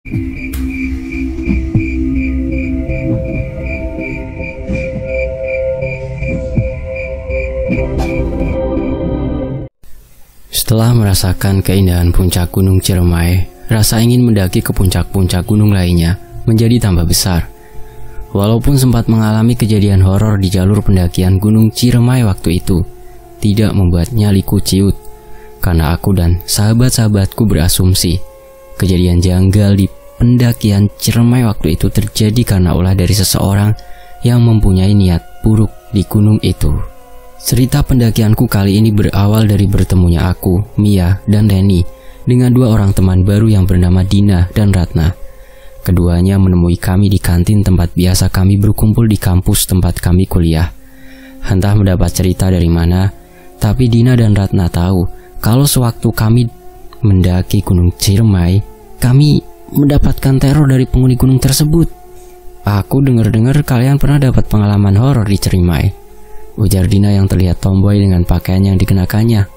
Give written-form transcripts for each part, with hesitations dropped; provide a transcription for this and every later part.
Setelah merasakan keindahan puncak Gunung Ciremai, rasa ingin mendaki ke puncak-puncak gunung lainnya menjadi tambah besar. Walaupun sempat mengalami kejadian horor di jalur pendakian Gunung Ciremai waktu itu, tidak membuat nyaliku ciut, karena aku dan sahabat-sahabatku berasumsi kejadian janggal di pendakian Ciremai waktu itu terjadi karena ulah dari seseorang yang mempunyai niat buruk di gunung itu. Cerita pendakianku kali ini berawal dari bertemunya aku, Mia, dan Leni dengan dua orang teman baru yang bernama Dina dan Ratna. Keduanya menemui kami di kantin tempat biasa kami berkumpul di kampus tempat kami kuliah. Entah mendapat cerita dari mana, tapi Dina dan Ratna tahu kalau sewaktu kami mendaki Gunung Ciremai, kami mendapatkan teror dari penghuni gunung tersebut. Aku dengar-dengar kalian pernah dapat pengalaman horor di Ciremai, ujar Dina yang terlihat tomboy dengan pakaian yang dikenakannya.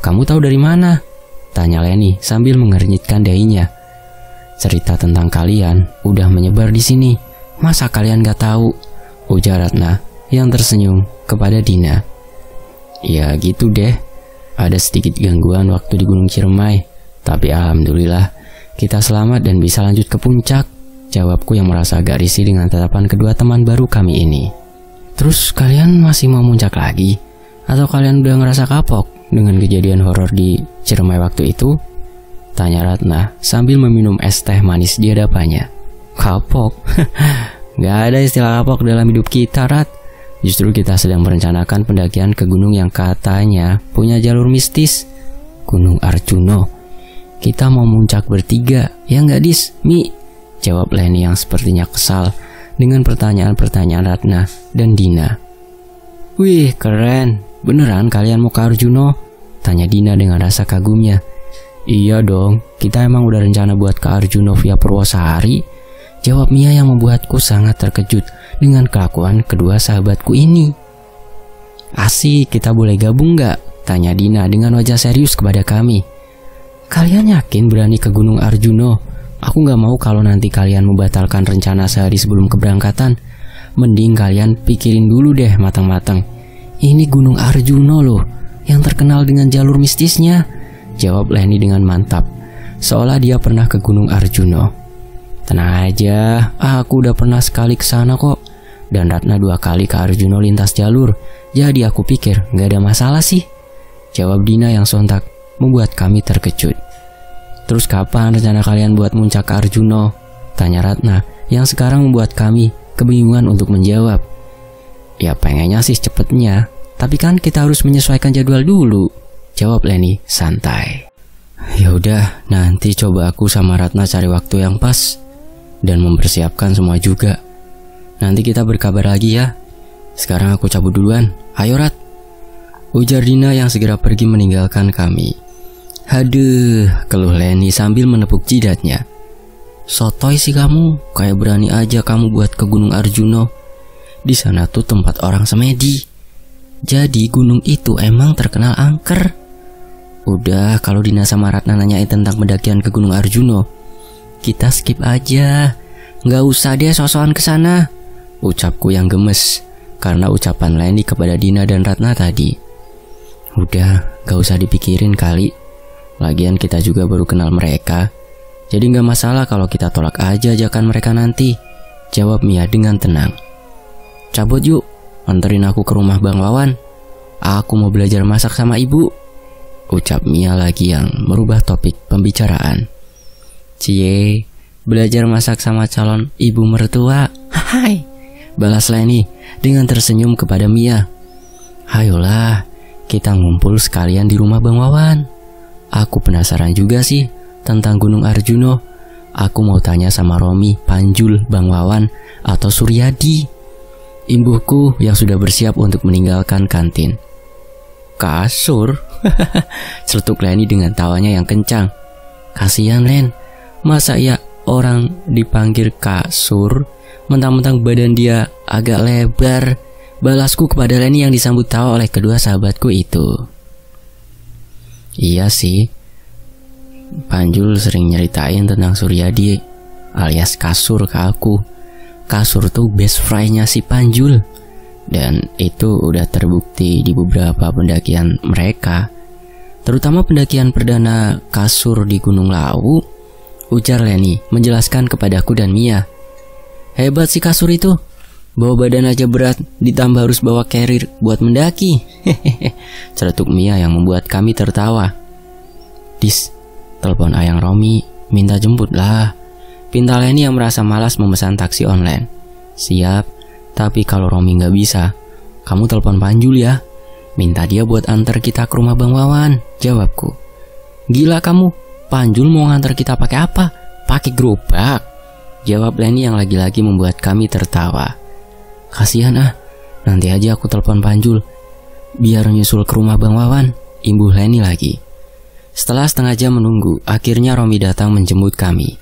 Kamu tahu dari mana? Tanya Leni sambil mengernyitkan dahinya. Cerita tentang kalian udah menyebar di sini. Masa kalian gak tahu? Ujar Ratna yang tersenyum kepada Dina. Ya gitu deh. Ada sedikit gangguan waktu di Gunung Ciremai, tapi alhamdulillah kita selamat dan bisa lanjut ke puncak. Jawabku yang merasa agak risih dengan tatapan kedua teman baru kami ini. Terus kalian masih mau muncak lagi? Atau kalian udah ngerasa kapok dengan kejadian horor di Ciremai waktu itu? Tanya Ratna sambil meminum es teh manis di hadapannya. Kapok? Gak ada istilah kapok dalam hidup kita, Rat. Justru kita sedang merencanakan pendakian ke gunung yang katanya punya jalur mistis, Gunung Arjuno. Kita mau muncak bertiga, ya nggak Dis, Mi? Jawab Leni yang sepertinya kesal dengan pertanyaan-pertanyaan Ratna dan Dina. Wih, keren. Beneran kalian mau ke Arjuno? Tanya Dina dengan rasa kagumnya. Iya dong, kita emang udah rencana buat ke Arjuno via Purwosari. Jawab Mia yang membuatku sangat terkejut dengan kelakuan kedua sahabatku ini. Asik, kita boleh gabung gak? Tanya Dina dengan wajah serius kepada kami. Kalian yakin berani ke Gunung Arjuno? Aku gak mau kalau nanti kalian membatalkan rencana sehari sebelum keberangkatan. Mending kalian pikirin dulu deh matang-matang. Ini Gunung Arjuno loh, yang terkenal dengan jalur mistisnya. Jawab Leni dengan mantap, seolah dia pernah ke Gunung Arjuno. Tenang aja, aku udah pernah sekali ke sana kok. Dan Ratna 2 kali ke Arjuno lintas jalur. Jadi aku pikir gak ada masalah sih. Jawab Dina yang sontak membuat kami terkejut. Terus kapan rencana kalian buat muncak ke Arjuno? Tanya Ratna yang sekarang membuat kami kebingungan untuk menjawab. Ya pengennya sih cepetnya, tapi kan kita harus menyesuaikan jadwal dulu. Jawab Leni santai. Ya udah, nanti coba aku sama Ratna cari waktu yang pas dan mempersiapkan semua juga. Nanti kita berkabar lagi ya. Sekarang aku cabut duluan. Ayo Rat. Ujar Dina yang segera pergi meninggalkan kami. Haduh, keluh Leni sambil menepuk jidatnya. Sotoy sih kamu, kayak berani aja kamu buat ke Gunung Arjuno. Di sana tuh tempat orang semedi. Jadi gunung itu emang terkenal angker. Udah, kalau Dina sama Ratna nanyain tentang pendakian ke Gunung Arjuno, kita skip aja. Nggak usah deh sosokan kesana. Ucapku yang gemes karena ucapan Leni kepada Dina dan Ratna tadi. Udah, gak usah dipikirin kali. Lagian kita juga baru kenal mereka. Jadi gak masalah kalau kita tolak aja ajakan mereka nanti. Jawab Mia dengan tenang. Cabut yuk, anterin aku ke rumah Bang Wawan. Aku mau belajar masak sama ibu. Ucap Mia lagi yang merubah topik pembicaraan. Cie, belajar masak sama calon ibu mertua. Hai, balas Leni dengan tersenyum kepada Mia. Ayolah, kita ngumpul sekalian di rumah Bang Wawan. Aku penasaran juga sih tentang Gunung Arjuno. Aku mau tanya sama Romi, Panjul, Bang Wawan, atau Suryadi, imbuhku yang sudah bersiap untuk meninggalkan kantin. Kasur? Celetuk Leni dengan tawanya yang kencang. Kasihan Len, masa ya orang dipanggil kasur, mentang-mentang badan dia agak lebar. Balasku kepada Leni yang disambut tawa oleh kedua sahabatku itu. Iya sih, Panjul sering nyeritain tentang Suryadi alias kasur ke aku. Kasur tuh best friend-nya si Panjul. Dan itu udah terbukti di beberapa pendakian mereka, terutama pendakian perdana kasur di Gunung Lawu, ujar Leni menjelaskan kepadaku dan Mia. Hebat si kasur itu, bawa badan aja berat, ditambah harus bawa carrier buat mendaki. Celetuk Mia yang membuat kami tertawa. Dis, telepon Ayang Romi, minta jemput lah. Pinta Leni yang merasa malas memesan taksi online. Siap, tapi kalau Romi nggak bisa, kamu telepon Panjul ya. Minta dia buat antar kita ke rumah Bang Wawan, jawabku. Gila kamu, Panjul mau ngantar kita pakai apa? Pakai gerobak, jawab Leni yang lagi-lagi membuat kami tertawa. Kasihan ah, nanti aja aku telepon Panjul, biar nyusul ke rumah Bang Wawan, imbuh Leni lagi. Setelah setengah jam menunggu, akhirnya Romi datang menjemput kami.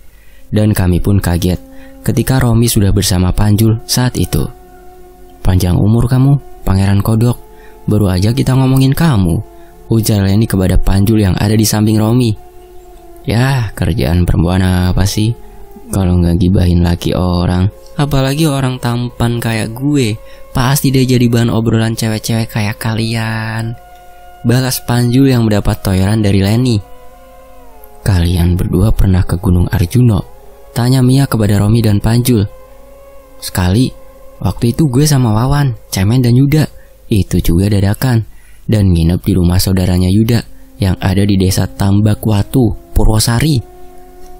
Dan kami pun kaget ketika Romi sudah bersama Panjul saat itu. Panjang umur kamu, Pangeran Kodok, baru aja kita ngomongin kamu, ujar Leni kepada Panjul yang ada di samping Romi. Ya, kerjaan perempuan apa sih kalau nggak gibahin laki orang, apalagi orang tampan kayak gue. Pasti dia jadi bahan obrolan cewek-cewek kayak kalian, balas Panjul yang mendapat toyoran dari Leni. Kalian berdua pernah ke Gunung Arjuno? Tanya Mia kepada Romi dan Panjul. Sekali, waktu itu gue sama Wawan, Cemen dan Yuda. Itu juga dadakan, dan nginep di rumah saudaranya Yuda yang ada di desa Tambakwatu, Purwosari,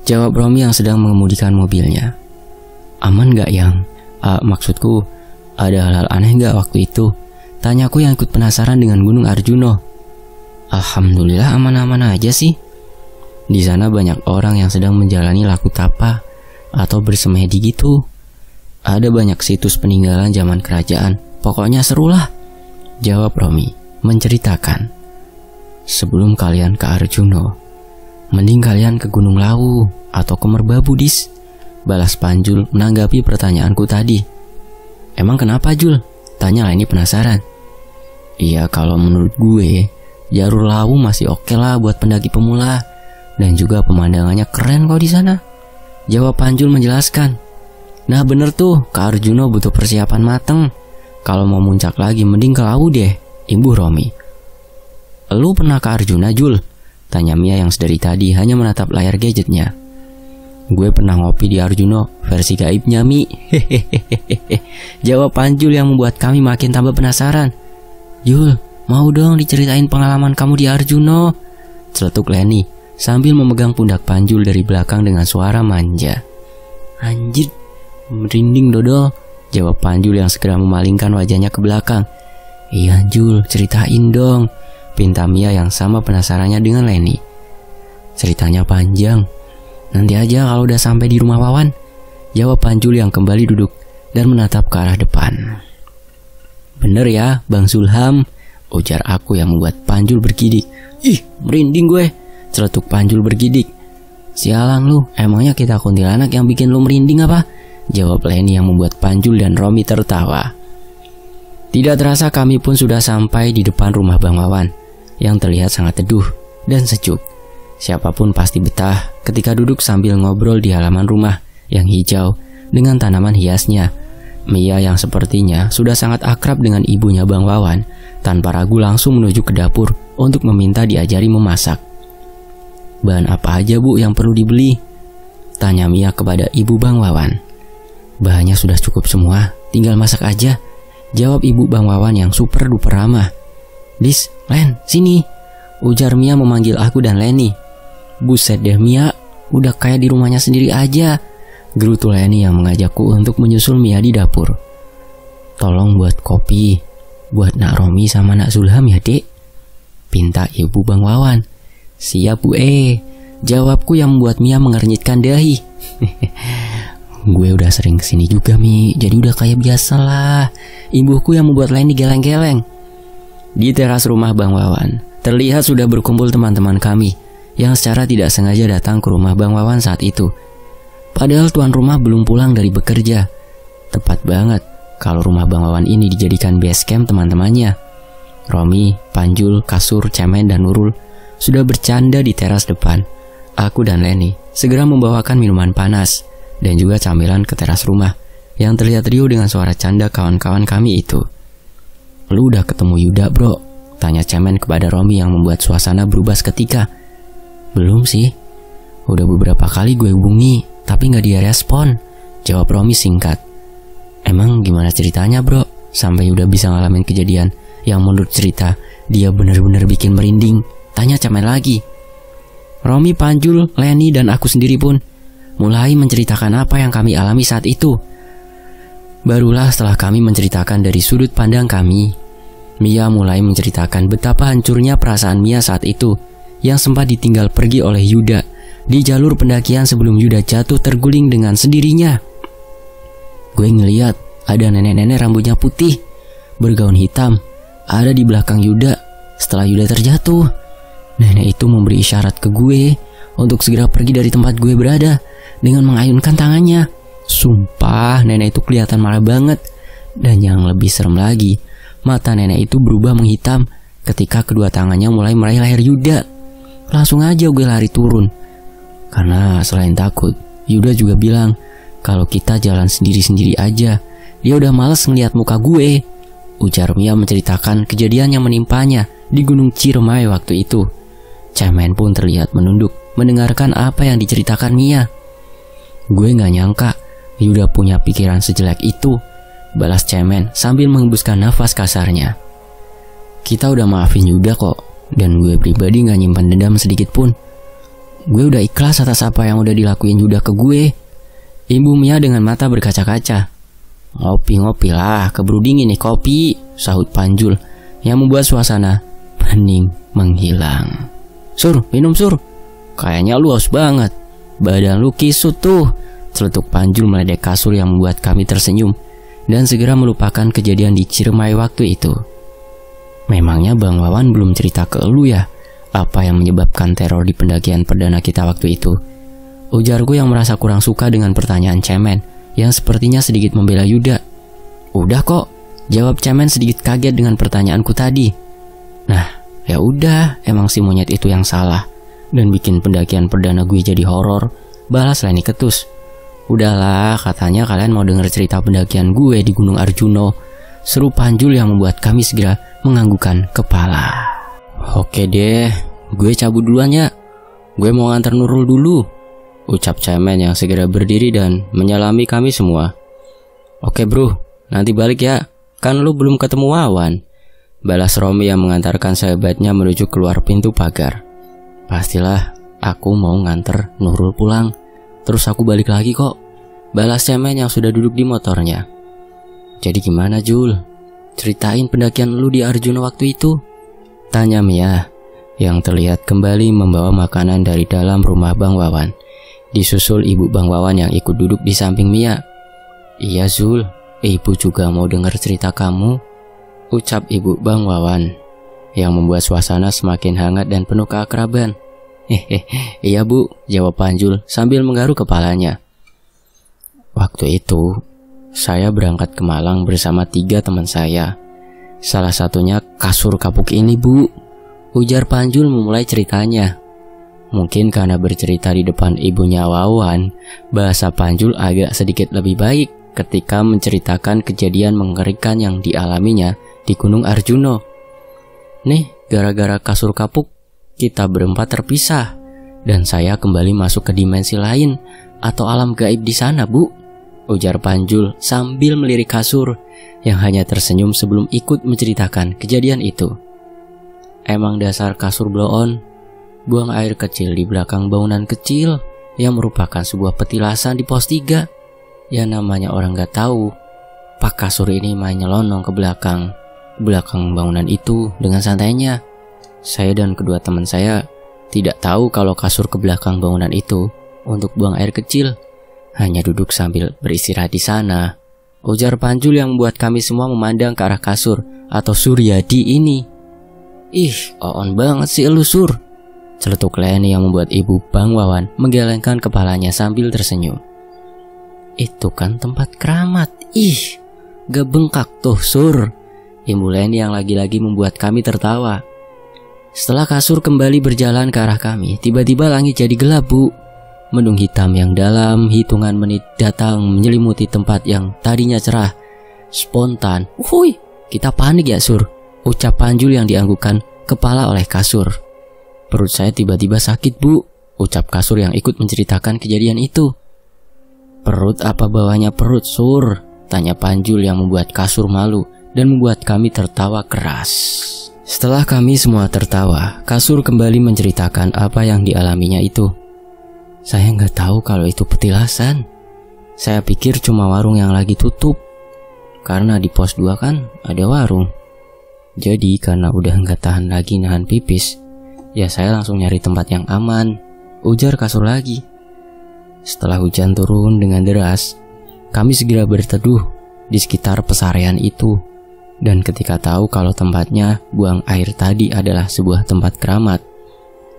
jawab Romi yang sedang mengemudikan mobilnya. Aman gak yang? Maksudku, ada hal-hal aneh gak waktu itu? Tanyaku yang ikut penasaran dengan Gunung Arjuno. Alhamdulillah aman-aman aja sih. Di sana banyak orang yang sedang menjalani laku tapa atau bersemedi gitu. Ada banyak situs peninggalan zaman kerajaan. Pokoknya seru lah, jawab Romi menceritakan. Sebelum kalian ke Arjuno, mending kalian ke Gunung Lawu atau ke Merbabu, Dis, balas Panjul menanggapi pertanyaanku tadi. Emang kenapa, Jul? Tanya Leni penasaran. Iya, kalau menurut gue jalur Lawu masih oke lah buat pendaki pemula, dan juga pemandangannya keren kok di sana, jawab Panjul menjelaskan. Nah bener tuh, ke Arjuno butuh persiapan mateng. Kalau mau muncak lagi mending ke Lawu deh, imbuh Romi. Lu pernah ke Arjuna, Jul? Tanya Mia yang sedari tadi hanya menatap layar gadgetnya. Gue pernah ngopi di Arjuno, versi gaibnya Mi. Hehehe, jawab Panjul yang membuat kami makin tambah penasaran. Jul, mau dong diceritain pengalaman kamu di Arjuno, celetuk Leni sambil memegang pundak Panjul dari belakang dengan suara manja. Anjir, merinding dodol, jawab Panjul yang segera memalingkan wajahnya ke belakang. Iya Jul, ceritain dong, pinta Mia yang sama penasarannya dengan Leni. Ceritanya panjang, nanti aja kalau udah sampai di rumah Wawan, jawab Panjul yang kembali duduk dan menatap ke arah depan. Bener ya Bang Sulham, ujar aku yang membuat Panjul bergidik. Ih, merinding gue, celetuk Panjul bergidik. Sialan lu, emangnya kita kuntilanak yang bikin lu merinding apa? Jawab Leni yang membuat Panjul dan Romi tertawa. Tidak terasa kami pun sudah sampai di depan rumah Bang Wawan yang terlihat sangat teduh dan sejuk. Siapapun pasti betah ketika duduk sambil ngobrol di halaman rumah yang hijau dengan tanaman hiasnya. Mia yang sepertinya sudah sangat akrab dengan ibunya Bang Wawan tanpa ragu langsung menuju ke dapur untuk meminta diajari memasak. Bahan apa aja Bu yang perlu dibeli? Tanya Mia kepada ibu Bang Wawan. Bahannya sudah cukup semua, tinggal masak aja, jawab ibu Bang Wawan yang super duper ramah. Dis, Len, sini, ujar Mia memanggil aku dan Leni. Buset deh Mia, udah kayak di rumahnya sendiri aja, gerutu Leni yang mengajakku untuk menyusul Mia di dapur. Tolong buat kopi, buat Nak Romi sama Nak Zulham ya dek, pinta ibu Bang Wawan. Siap Bu, jawabku yang membuat Mia mengernyitkan dahi. Gue udah sering kesini juga Mi, jadi udah kayak biasa lah, ibuku yang membuat Leni geleng-geleng. Di teras rumah Bang Wawan terlihat sudah berkumpul teman-teman kami yang secara tidak sengaja datang ke rumah Bang Wawan saat itu. Padahal tuan rumah belum pulang dari bekerja. Tepat banget kalau rumah Bang Wawan ini dijadikan base camp teman-temannya. Romi, Panjul, Kasur, Cemen, dan Nurul sudah bercanda di teras depan. Aku dan Leni segera membawakan minuman panas dan juga camilan ke teras rumah yang terlihat riuh dengan suara canda kawan-kawan kami itu. "Lu udah ketemu Yuda, bro?" tanya Cemen kepada Romi yang membuat suasana berubah seketika. "Belum sih. Udah beberapa kali gue hubungi, tapi gak dia respon," jawab Romi singkat. "Emang gimana ceritanya, bro? Sampai Yuda bisa ngalamin kejadian yang menurut cerita dia bener-bener bikin merinding?" tanya Cemen lagi. Romi, Panjul, Leni, dan aku sendiri pun mulai menceritakan apa yang kami alami saat itu. Barulah setelah kami menceritakan dari sudut pandang kami, Mia mulai menceritakan betapa hancurnya perasaan Mia saat itu yang sempat ditinggal pergi oleh Yuda di jalur pendakian sebelum Yuda jatuh terguling dengan sendirinya. "Gue ngeliat ada nenek-nenek rambutnya putih, bergaun hitam, ada di belakang Yuda setelah Yuda terjatuh. Nenek itu memberi isyarat ke gue untuk segera pergi dari tempat gue berada dengan mengayunkan tangannya. Sumpah, nenek itu kelihatan marah banget. Dan yang lebih serem lagi, mata nenek itu berubah menghitam ketika kedua tangannya mulai meraih leher Yuda. Langsung aja gue lari turun. Karena selain takut, Yuda juga bilang kalau kita jalan sendiri-sendiri aja. Dia udah males ngeliat muka gue," ujar Mia menceritakan kejadian yang menimpanya di Gunung Ciremai waktu itu. Cemen pun terlihat menunduk mendengarkan apa yang diceritakan Mia. "Gue gak nyangka Yuda punya pikiran sejelek itu," balas Cemen sambil menghembuskan nafas kasarnya. "Kita udah maafin Yuda kok, dan gue pribadi gak nyimpan dendam sedikit pun. Gue udah ikhlas atas apa yang udah dilakuin Yuda ke gue," Ibu Mia dengan mata berkaca-kaca. "Ngopi-ngopi lah, keburu dingin nih kopi," sahut Panjul yang membuat suasana hening menghilang. "Sur, minum Sur. Kayaknya lu haus banget. Badan lu kisut tuh," celetuk Panjul meledek kasur yang membuat kami tersenyum dan segera melupakan kejadian di Ciremai waktu itu. "Memangnya Bang Wawan belum cerita ke lu ya apa yang menyebabkan teror di pendakian perdana kita waktu itu?" ujarku yang merasa kurang suka dengan pertanyaan Cemen yang sepertinya sedikit membela Yuda. "Udah kok," jawab Cemen sedikit kaget dengan pertanyaanku tadi. "Nah, ya udah, emang si monyet itu yang salah dan bikin pendakian perdana gue jadi horor," balas Leni ketus. "Udahlah, katanya kalian mau denger cerita pendakian gue di Gunung Arjuno," seru Panjul yang membuat kami segera menganggukkan kepala. "Oke deh, gue cabut duluan ya. Gue mau nganter Nurul dulu," ucap Cemen yang segera berdiri dan menyalami kami semua. "Oke bro, nanti balik ya, kan lu belum ketemu Wawan," balas Romi yang mengantarkan sahabatnya menuju keluar pintu pagar. "Pastilah, aku mau nganter Nurul pulang, terus aku balik lagi kok," balas Cemen yang sudah duduk di motornya. "Jadi gimana Jul? Ceritain pendakian lu di Arjuna waktu itu," tanya Mia yang terlihat kembali membawa makanan dari dalam rumah Bang Wawan, disusul ibu Bang Wawan yang ikut duduk di samping Mia. "Iya Zul, ibu juga mau dengar cerita kamu," ucap ibu Bang Wawan yang membuat suasana semakin hangat dan penuh keakraban. "Iya bu," jawab Panjul sambil menggaruk kepalanya. "Waktu itu saya berangkat ke Malang bersama 3 teman saya. Salah satunya kasur kapuk ini bu," ujar Panjul memulai ceritanya. Mungkin karena bercerita di depan ibunya Wawan, bahasa Panjul agak sedikit lebih baik ketika menceritakan kejadian mengerikan yang dialaminya di Gunung Arjuno. "Nih, gara-gara kasur kapuk, kita berempat terpisah, dan saya kembali masuk ke dimensi lain atau alam gaib di sana bu," ujar Panjul sambil melirik kasur yang hanya tersenyum sebelum ikut menceritakan kejadian itu. "Emang dasar kasur blow on, buang air kecil di belakang bangunan kecil yang merupakan sebuah petilasan di pos 3. Ya namanya orang gak tahu, pak kasur ini main nyelonong ke belakang bangunan itu dengan santainya. Saya dan kedua teman saya tidak tahu kalau kasur ke belakang bangunan itu untuk buang air kecil, hanya duduk sambil beristirahat di sana," ujar Panjul yang membuat kami semua memandang ke arah kasur atau Suryadi ini. "Ih, on banget sih lu Sur," celetuk Leni yang membuat ibu Bang Wawan menggelengkan kepalanya sambil tersenyum. "Itu kan tempat keramat. Ih, gak bengkak tuh Sur," ibu Leni yang lagi-lagi membuat kami tertawa. Setelah kasur kembali berjalan ke arah kami, tiba-tiba langit jadi gelap bu. Mendung hitam yang dalam hitungan menit datang menyelimuti tempat yang tadinya cerah. Spontan, "Wuih, kita panik ya Sur," ucap Panjul yang dianggukan kepala oleh kasur. "Perut saya tiba-tiba sakit Bu," ucap kasur yang ikut menceritakan kejadian itu. "Perut apa bawahnya perut Sur?" tanya Panjul yang membuat kasur malu dan membuat kami tertawa keras. Setelah kami semua tertawa, kasur kembali menceritakan apa yang dialaminya itu. "Saya nggak tahu kalau itu petilasan. Saya pikir cuma warung yang lagi tutup. Karena di pos 2 kan ada warung. Jadi karena udah nggak tahan lagi nahan pipis, ya saya langsung nyari tempat yang aman," ujar kasur lagi. Setelah hujan turun dengan deras, kami segera berteduh di sekitar pesarean itu. Dan ketika tahu kalau tempatnya buang air tadi adalah sebuah tempat keramat,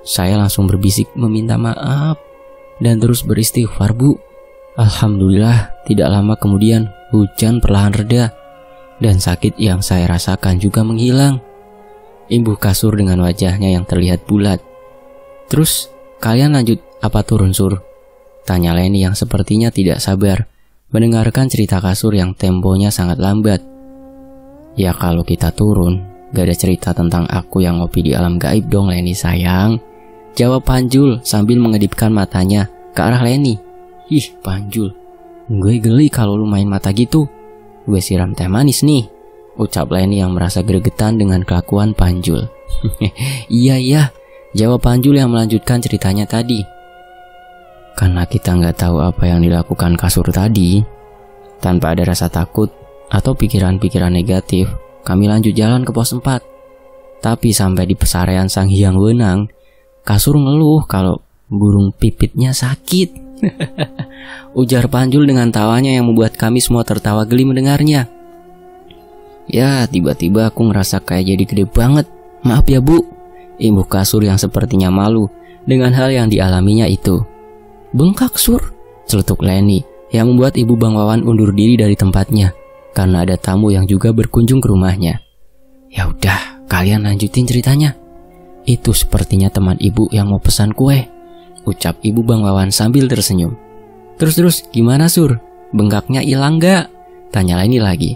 saya langsung berbisik meminta maaf dan terus beristighfar Bu. Alhamdulillah, tidak lama kemudian hujan perlahan reda dan sakit yang saya rasakan juga menghilang. Imbuh kasur dengan wajahnya yang terlihat bulat. "Terus kalian lanjut apa turun Sur?" tanya Leni yang sepertinya tidak sabar mendengarkan cerita kasur yang temponya sangat lambat. "Ya kalau kita turun, gak ada cerita tentang aku yang ngopi di alam gaib dong Leni sayang," jawab Panjul sambil mengedipkan matanya ke arah Leni. "Ih Panjul, gue geli kalau lu main mata gitu. Gue siram teh manis nih," ucap Leni yang merasa gregetan dengan kelakuan Panjul. Iya, jawab Panjul yang melanjutkan ceritanya tadi. Karena kita nggak tahu apa yang dilakukan kasur tadi, tanpa ada rasa takut atau pikiran-pikiran negatif, kami lanjut jalan ke pos 4. Tapi sampai di pesarean Sang Hyang Wenang, kasur ngeluh kalau burung pipitnya sakit. Ujar Panjul dengan tawanya yang membuat kami semua tertawa geli mendengarnya. "Ya, tiba-tiba aku ngerasa kayak jadi gede banget. Maaf ya Bu," imbuh kasur yang sepertinya malu dengan hal yang dialaminya itu. "Bengkak Sur," celetuk Leni yang membuat Ibu Bang Wawan undur diri dari tempatnya karena ada tamu yang juga berkunjung ke rumahnya. "Ya udah, kalian lanjutin ceritanya. Itu sepertinya teman Ibu yang mau pesan kue," ucap Ibu Bang Wawan sambil tersenyum. Terus gimana Sur? Bengkaknya hilang gak?" tanya Leni lagi.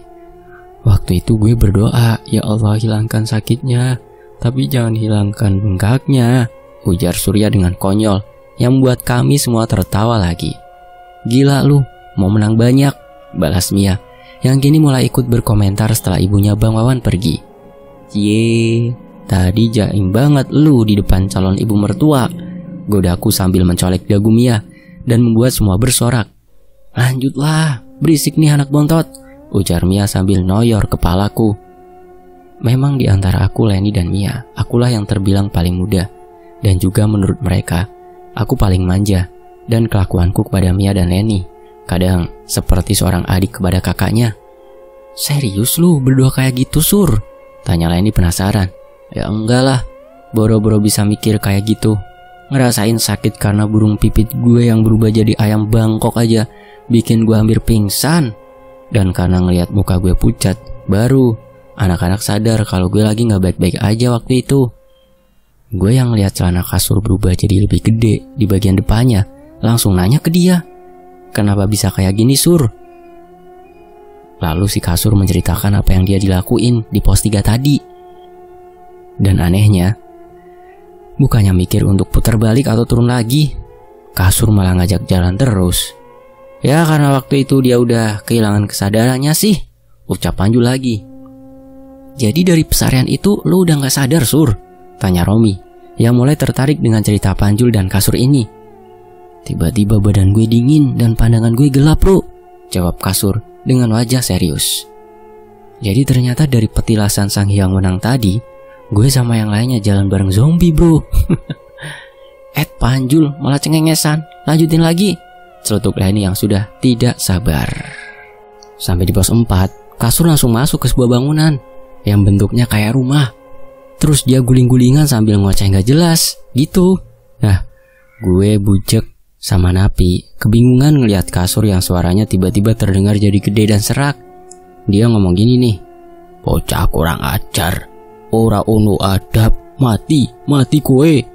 "Waktu itu gue berdoa, ya Allah hilangkan sakitnya, tapi jangan hilangkan bengkaknya," ujar Surya dengan konyol yang membuat kami semua tertawa lagi. "Gila lu, mau menang banyak," balas Mia yang kini mulai ikut berkomentar setelah ibunya Bang Wawan pergi. "Cie, tadi jaim banget lu di depan calon ibu mertua," godaku sambil mencolek dagu Mia dan membuat semua bersorak. "Lanjutlah, berisik nih anak bontot," ujar Mia sambil noyor kepalaku. Memang di antara aku, Leni dan Mia, akulah yang terbilang paling muda. Dan juga menurut mereka, aku paling manja. Dan kelakuanku kepada Mia dan Leni kadang seperti seorang adik kepada kakaknya. "Serius lu berdoa kayak gitu Sur?" tanya Leni penasaran. "Ya enggak lah, boro-boro bisa mikir kayak gitu. Ngerasain sakit karena burung pipit gue yang berubah jadi ayam Bangkok aja bikin gue hampir pingsan. Dan karena ngelihat muka gue pucat, baru anak-anak sadar kalau gue lagi gak baik-baik aja waktu itu. Gue yang lihat celana kasur berubah jadi lebih gede di bagian depannya, langsung nanya ke dia, kenapa bisa kayak gini Sur?" Lalu si kasur menceritakan apa yang dia dilakuin di pos 3 tadi. Dan anehnya, bukannya mikir untuk putar balik atau turun lagi, kasur malah ngajak jalan terus. "Ya karena waktu itu dia udah kehilangan kesadarannya sih," ucap Panjul lagi. "Jadi dari pesarean itu lu udah gak sadar Sur?" tanya Romi yang mulai tertarik dengan cerita Panjul dan kasur ini. "Tiba-tiba badan gue dingin dan pandangan gue gelap bro," jawab kasur dengan wajah serius. "Jadi ternyata dari petilasan Sang Hyang Wenang tadi, gue sama yang lainnya jalan bareng zombie bro." Panjul malah cengengesan, "Lanjutin lagi," celetuk Leni yang sudah tidak sabar. Sampai di pos 4, kasur langsung masuk ke sebuah bangunan yang bentuknya kayak rumah. Terus dia guling-gulingan sambil ngoceh gak jelas gitu. Nah, gue bujek sama Napi kebingungan ngelihat kasur yang suaranya tiba-tiba terdengar jadi gede dan serak. Dia ngomong gini nih, "Bocah kurang ajar, ora ono adab, mati kue."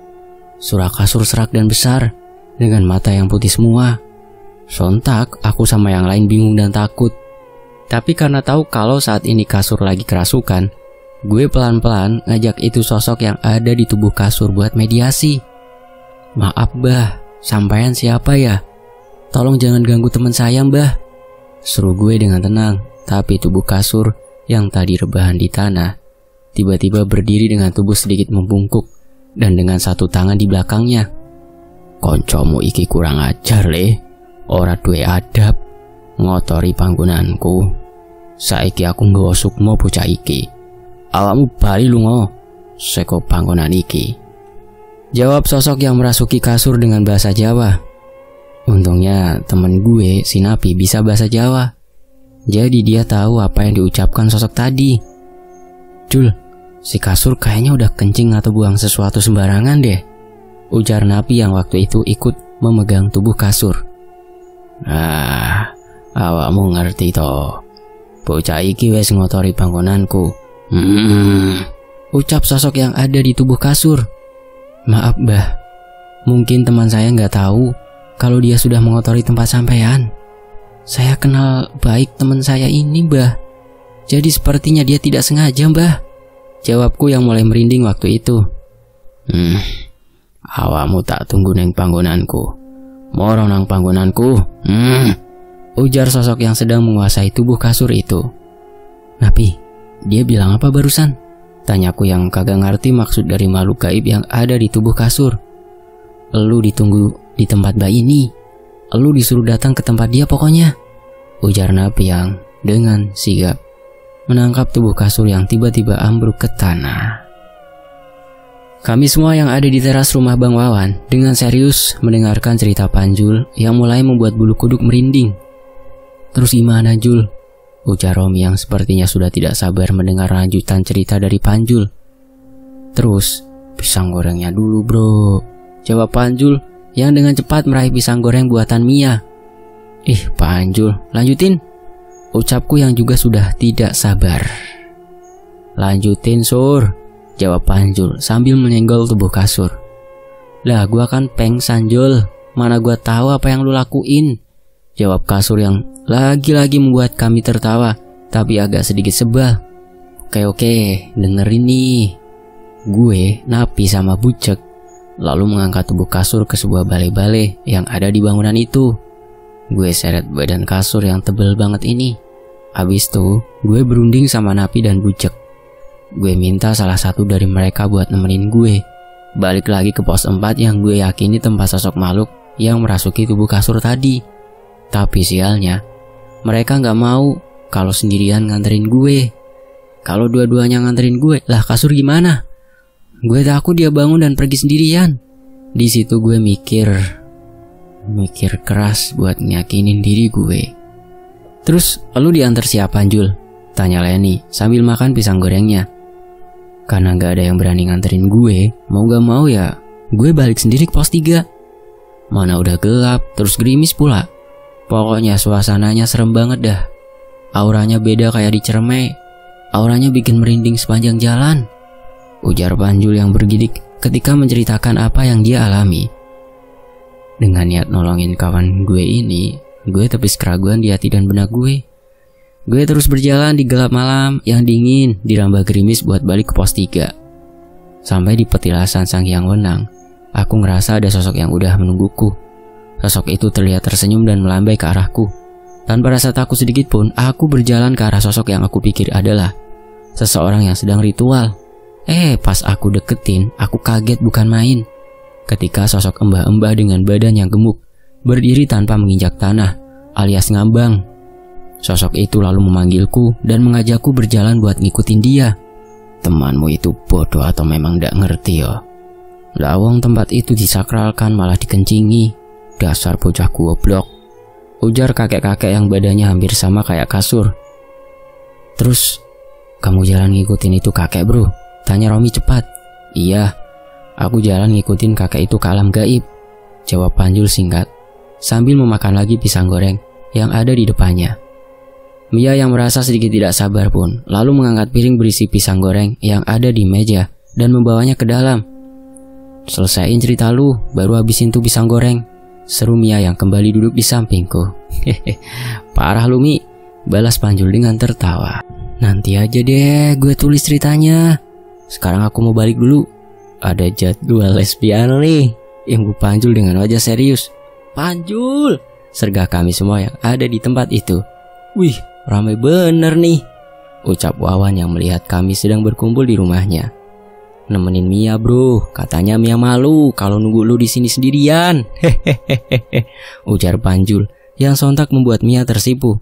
Suara kasur serak dan besar, dengan mata yang putih semua. Sontak aku sama yang lain bingung dan takut. Tapi karena tahu kalau saat ini kasur lagi kerasukan, gue pelan-pelan ngajak itu sosok yang ada di tubuh kasur buat mediasi. "Maaf Mbah, sampean siapa ya? Tolong jangan ganggu teman saya Mbah," seru gue dengan tenang. Tapi tubuh kasur yang tadi rebahan di tanah tiba-tiba berdiri dengan tubuh sedikit membungkuk dan dengan satu tangan di belakangnya. "Koncomu iki kurang ajar le, ora duwe adab, ngotori panggonanku. Saiki aku nggawa sukma bocah iki. Awakmu bali lunga saka panggonan iki," jawab sosok yang merasuki kasur dengan bahasa Jawa. Untungnya temen gue si Napi bisa bahasa Jawa, jadi dia tahu apa yang diucapkan sosok tadi. "Jul, si kasur kayaknya udah kencing atau buang sesuatu sembarangan deh," ujar Napi yang waktu itu ikut memegang tubuh kasur. "Ah, awakmu ngerti toh, bocah iki wes ngotori panggonanku." Ucap sosok yang ada di tubuh kasur. "Maaf Mbah, mungkin teman saya nggak tahu kalau dia sudah mengotori tempat sampean. Saya kenal baik teman saya ini Mbah, jadi sepertinya dia tidak sengaja Mbah," jawabku yang mulai merinding waktu itu. "Awakmu tak tunggu neng panggonanku, moro nang panggonanku," ujar sosok yang sedang menguasai tubuh kasur itu. "Napi, dia bilang apa barusan?" tanyaku yang kagak ngerti maksud dari makhluk gaib yang ada di tubuh kasur. "Elu ditunggu di tempat bayi ini, elu disuruh datang ke tempat dia pokoknya," ujar Napi yang dengan sigap menangkap tubuh kasur yang tiba-tiba ambruk ke tanah. Kami semua yang ada di teras rumah Bang Wawan dengan serius mendengarkan cerita Panjul yang mulai membuat bulu kuduk merinding. "Terus gimana Jul?" ujar Romi yang sepertinya sudah tidak sabar mendengar lanjutan cerita dari Panjul. "Terus pisang gorengnya dulu bro," jawab Panjul yang dengan cepat meraih pisang goreng buatan Mia. "Ih Panjul, lanjutin," ucapku yang juga sudah tidak sabar. "Lanjutin Sur," jawab Panjul sambil menyenggol tubuh kasur. "Lah gua kan pengsan Jul, mana gua tahu apa yang lu lakuin," jawab kasur yang lagi-lagi membuat kami tertawa tapi agak sedikit sebal. Oke, dengerin nih. Gue, Napi sama Bucek lalu mengangkat tubuh kasur ke sebuah balai-balai yang ada di bangunan itu. Gue seret badan kasur yang tebel banget ini. Habis itu, gue berunding sama Napi dan Bucek. Gue minta salah satu dari mereka buat nemenin gue balik lagi ke pos 4 yang gue yakini tempat sosok makhluk yang merasuki tubuh kasur tadi. Tapi sialnya, mereka gak mau kalau sendirian nganterin gue. Kalau dua-duanya nganterin gue, lah kasur gimana? Gue takut dia bangun dan pergi sendirian. Di situ gue mikir keras buat nyakinin diri gue. "Terus lu diantar siapa Jul?" tanya Leni sambil makan pisang gorengnya. Karena gak ada yang berani nganterin gue, mau gak mau ya gue balik sendiri ke pos 3. Mana udah gelap, terus gerimis pula. Pokoknya suasananya serem banget dah. Auranya beda kayak di Ciremai. Auranya bikin merinding sepanjang jalan, ujar Panjul yang bergidik ketika menceritakan apa yang dia alami. Dengan niat nolongin kawan gue ini, gue tepis keraguan di hati dan benak gue. Gue terus berjalan di gelap malam yang dingin dirambah gerimis buat balik ke pos 3. Sampai di petilasan Sang Hyang Wenang, aku ngerasa ada sosok yang udah menungguku. Sosok itu terlihat tersenyum dan melambai ke arahku. Tanpa rasa takut sedikit pun, aku berjalan ke arah sosok yang aku pikir adalah seseorang yang sedang ritual. Pas aku deketin, aku kaget bukan main. Ketika sosok embah-embah dengan badan yang gemuk berdiri tanpa menginjak tanah, alias ngambang. Sosok itu lalu memanggilku dan mengajakku berjalan buat ngikutin dia. "Temanmu itu bodoh atau memang gak ngerti ya? Lawang tempat itu disakralkan malah dikencingi. Dasar bocah goblok," ujar kakek-kakek yang badannya hampir sama kayak kasur. "Terus kamu jalan ngikutin itu kakek bro?" tanya Romi cepat. "Iya, aku jalan ngikutin kakek itu ke alam gaib," jawab Panjul singkat sambil memakan lagi pisang goreng yang ada di depannya. Mia yang merasa sedikit tidak sabar pun lalu mengangkat piring berisi pisang goreng yang ada di meja dan membawanya ke dalam. "Selesaiin cerita lu, baru habisin tuh pisang goreng," seru Mia yang kembali duduk di sampingku. Hehe, parah lu Mi, balas Panjul dengan tertawa. Nanti aja deh gue tulis ceritanya. Sekarang aku mau balik dulu. Ada jadwal les piano nih, imbu Panjul dengan wajah serius. Panjul, sergah kami semua yang ada di tempat itu. Wih, ramai bener nih, ucap Wawan yang melihat kami sedang berkumpul di rumahnya. Nemenin Mia bro, katanya Mia malu kalau nunggu lu di sini sendirian. Hehehe, ujar Panjul yang sontak membuat Mia tersipu.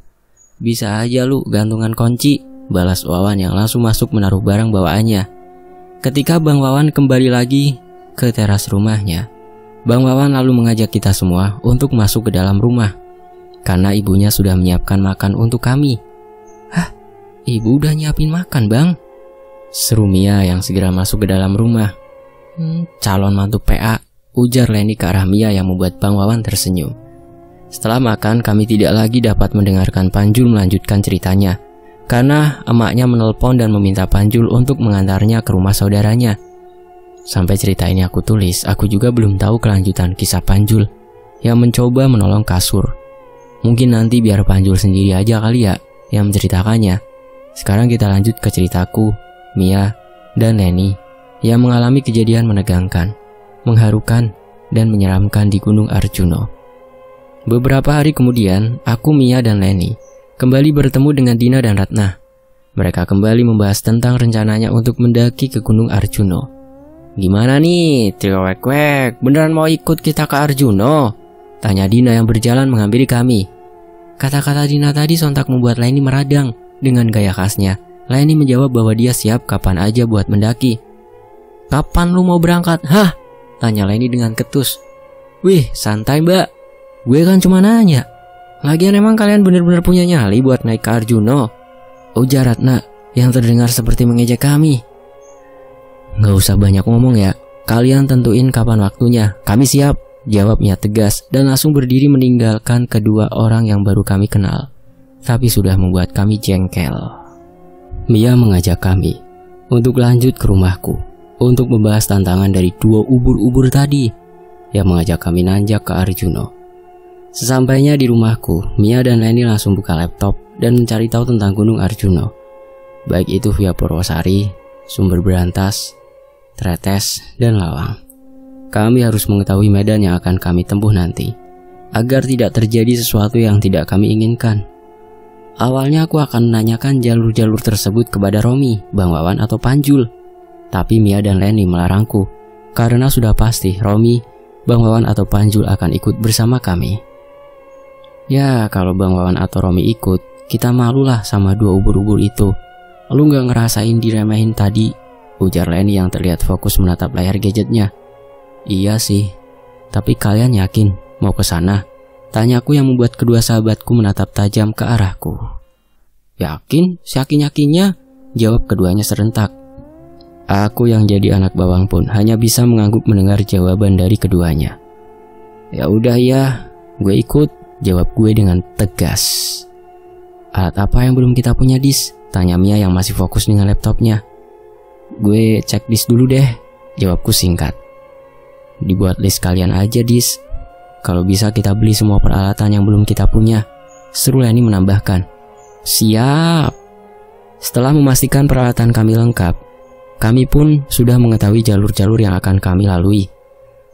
Bisa aja lu gantungan kunci, balas Wawan yang langsung masuk menaruh barang bawaannya. Ketika Bang Wawan kembali lagi ke teras rumahnya, Bang Wawan lalu mengajak kita semua untuk masuk ke dalam rumah karena ibunya sudah menyiapkan makan untuk kami. Hah? Ibu udah nyiapin makan bang? Seru Mia yang segera masuk ke dalam rumah. Calon mantu PA, ujar Leni ke arah Mia yang membuat Bang Wawan tersenyum. Setelah makan, kami tidak lagi dapat mendengarkan Panjul melanjutkan ceritanya karena emaknya menelpon dan meminta Panjul untuk mengantarnya ke rumah saudaranya. Sampai cerita ini aku tulis, aku juga belum tahu kelanjutan kisah Panjul yang mencoba menolong kasur. Mungkin nanti biar Panjul sendiri aja kali ya yang menceritakannya. Sekarang kita lanjut ke ceritaku, Mia, dan Leni yang mengalami kejadian menegangkan, mengharukan, dan menyeramkan di Gunung Arjuno. Beberapa hari kemudian, aku, Mia, dan Leni kembali bertemu dengan Dina dan Ratna. Mereka kembali membahas tentang rencananya untuk mendaki ke Gunung Arjuno. Gimana nih, trio wek-wek, beneran mau ikut kita ke Arjuno? Tanya Dina yang berjalan menghampiri kami. Kata-kata Dina tadi sontak membuat Leni meradang. Dengan gaya khasnya, Leni menjawab bahwa dia siap kapan aja buat mendaki. Kapan lu mau berangkat? Hah? Tanya Leni dengan ketus. Wih, santai mbak, gue kan cuma nanya. Lagian emang kalian bener-bener punya nyali buat naik ke Arjuno? Ujar Ratna yang terdengar seperti mengejek kami. Gak usah banyak ngomong ya, kalian tentuin kapan waktunya, kami siap, jawabnya tegas dan langsung berdiri meninggalkan kedua orang yang baru kami kenal, tapi sudah membuat kami jengkel. Mia mengajak kami untuk lanjut ke rumahku untuk membahas tantangan dari dua ubur-ubur tadi yang mengajak kami nanjak ke Arjuno. Sesampainya di rumahku, Mia dan Leni langsung buka laptop dan mencari tahu tentang Gunung Arjuno, baik itu via Purwosari, Sumber Berantas, Tretes, dan Lawang. Kami harus mengetahui medan yang akan kami tempuh nanti, agar tidak terjadi sesuatu yang tidak kami inginkan. Awalnya aku akan menanyakan jalur-jalur tersebut kepada Romi, Bang Wawan, atau Panjul. Tapi Mia dan Leni melarangku, karena sudah pasti Romi, Bang Wawan, atau Panjul akan ikut bersama kami. Ya, kalau Bang Wawan atau Romi ikut, kita malulah sama dua ubur-ubur itu. Lu gak ngerasain diremehin tadi? Ujar Leni yang terlihat fokus menatap layar gadgetnya. Iya sih, tapi kalian yakin mau ke sana? Tanyaku yang membuat kedua sahabatku menatap tajam ke arahku. Yakin? Yakin-yakinnya? Jawab keduanya serentak. Aku yang jadi anak bawang pun hanya bisa mengangguk mendengar jawaban dari keduanya. Ya udah ya, gue ikut, jawab gue dengan tegas. Alat apa yang belum kita punya, Dis? Tanya Mia yang masih fokus dengan laptopnya. Gue cek list dulu deh, jawabku singkat. Dibuat list kalian aja, Dis. Kalau bisa kita beli semua peralatan yang belum kita punya, seru Leni menambahkan. Siap. Setelah memastikan peralatan kami lengkap, kami pun sudah mengetahui jalur-jalur yang akan kami lalui.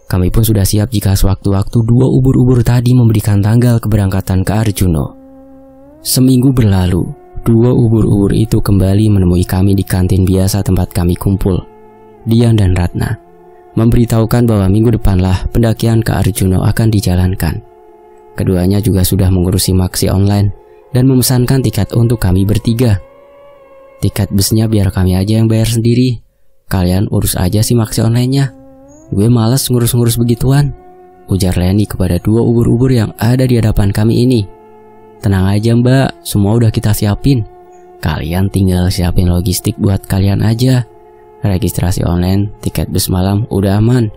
Kami pun sudah siap jika sewaktu-waktu dua ubur-ubur tadi memberikan tanggal keberangkatan ke Arjuno. Seminggu berlalu, dua ubur-ubur itu kembali menemui kami di kantin biasa tempat kami kumpul. Dian dan Ratna memberitahukan bahwa minggu depanlah pendakian ke Arjuno akan dijalankan. Keduanya juga sudah mengurusi maksi online dan memesankan tiket untuk kami bertiga. Tiket busnya biar kami aja yang bayar sendiri. Kalian urus aja sih maksi online-nya. Gue malas ngurus-ngurus begituan, ujar Leni kepada dua ubur-ubur yang ada di hadapan kami ini. Tenang aja mbak, semua udah kita siapin. Kalian tinggal siapin logistik buat kalian aja. Registrasi online, tiket bus malam udah aman.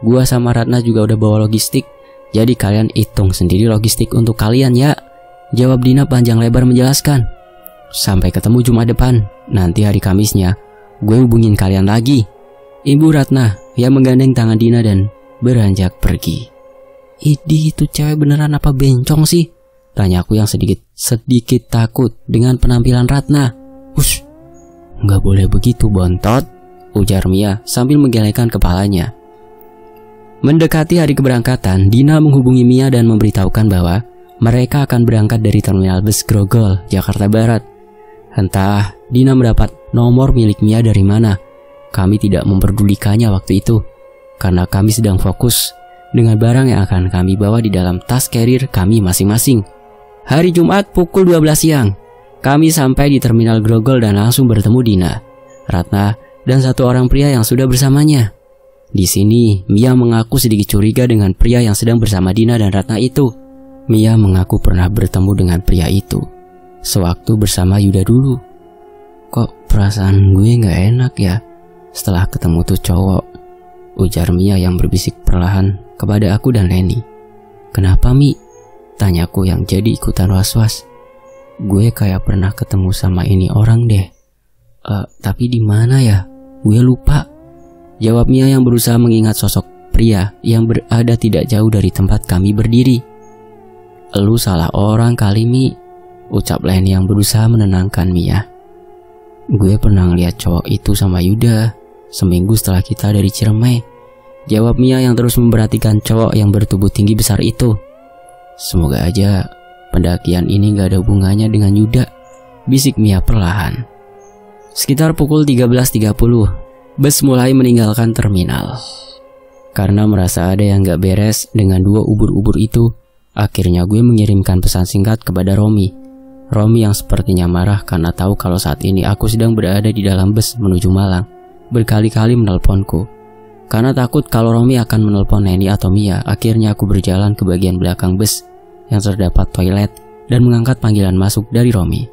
Gua sama Ratna juga udah bawa logistik. Jadi kalian hitung sendiri logistik untuk kalian ya, jawab Dina panjang lebar menjelaskan. Sampai ketemu Jumat depan, nanti hari Kamisnya gue hubungin kalian lagi. Ibu Ratna yang menggandeng tangan Dina dan beranjak pergi. Idih, itu cewek beneran apa bencong sih? Tanyaku yang sedikit takut dengan penampilan Ratna. Hush, nggak boleh begitu bontot, ujar Mia sambil menggelengkan kepalanya. Mendekati hari keberangkatan, Dina menghubungi Mia dan memberitahukan bahwa mereka akan berangkat dari terminal bus Grogol, Jakarta Barat. Entah Dina mendapat nomor milik Mia dari mana. Kami tidak memperdulikannya waktu itu, karena kami sedang fokus dengan barang yang akan kami bawa di dalam tas carrier kami masing-masing. Hari Jumat pukul 12 siang, kami sampai di terminal Grogol dan langsung bertemu Dina, Ratna, dan satu orang pria yang sudah bersamanya. Di sini, Mia mengaku sedikit curiga dengan pria yang sedang bersama Dina dan Ratna itu. Mia mengaku pernah bertemu dengan pria itu sewaktu bersama Yuda dulu. Kok perasaan gue gak enak ya setelah ketemu tuh cowok, ujar Mia yang berbisik perlahan kepada aku dan Leni. Kenapa, Mi? Tanyaku yang jadi ikutan was-was. Gue kayak pernah ketemu sama ini orang deh. Tapi di mana ya? Gue lupa. Jawab Mia yang berusaha mengingat sosok pria yang berada tidak jauh dari tempat kami berdiri. Lu salah orang kali, Mi, ucap Leni yang berusaha menenangkan Mia. Gue pernah ngeliat cowok itu sama Yuda seminggu setelah kita dari Ciremai, jawab Mia yang terus memperhatikan cowok yang bertubuh tinggi besar itu. Semoga aja pendakian ini gak ada hubungannya dengan Yuda, bisik Mia perlahan. Sekitar pukul 13.30, bus mulai meninggalkan terminal. Karena merasa ada yang gak beres dengan dua ubur-ubur itu, akhirnya gue mengirimkan pesan singkat kepada Romi. Romi yang sepertinya marah karena tahu kalau saat ini aku sedang berada di dalam bus menuju Malang, berkali-kali menelponku. Karena takut kalau Romi akan menelpon Neni atau Mia, akhirnya aku berjalan ke bagian belakang bus yang terdapat toilet dan mengangkat panggilan masuk dari Romi.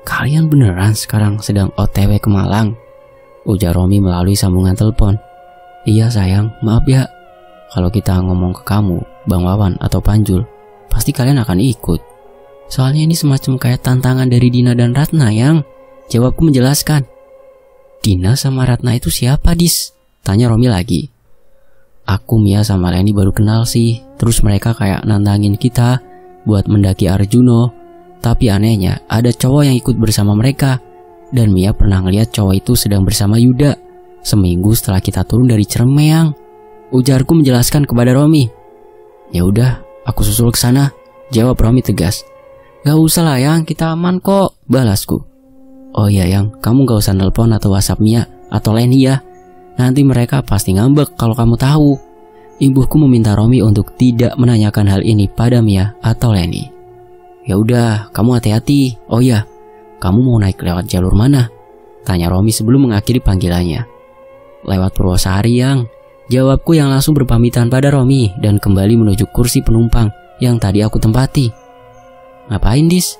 Kalian beneran sekarang sedang OTW ke Malang? Ujar Romi melalui sambungan telepon. Iya sayang, maaf ya. Kalau kita ngomong ke kamu, Bang Wawan atau Panjul, pasti kalian akan ikut. Soalnya ini semacam kayak tantangan dari Dina dan Ratna yang, jawabku menjelaskan. Dina sama Ratna itu siapa, Dis? Tanya Romi lagi. Aku, Mia sama Leni baru kenal sih. Terus mereka kayak nantangin kita buat mendaki Arjuno. Tapi anehnya ada cowok yang ikut bersama mereka. Dan Mia pernah ngeliat cowok itu sedang bersama Yuda seminggu setelah kita turun dari Ciremai. Ujarku menjelaskan kepada Romi. Ya udah, aku susul ke sana, jawab Romi tegas. Gak usah lah Yang, kita aman kok, balasku. Oh iya Yang, kamu gak usah nelpon atau WhatsApp Mia atau Leni ya. Nanti mereka pasti ngambek kalau kamu tahu. Ibuku meminta Romi untuk tidak menanyakan hal ini pada Mia atau Leni. Ya udah, kamu hati-hati. Oh iya, kamu mau naik lewat jalur mana? Tanya Romi sebelum mengakhiri panggilannya. Lewat Purwosari Yang, jawabku yang langsung berpamitan pada Romi dan kembali menuju kursi penumpang yang tadi aku tempati. Ngapain, Dis?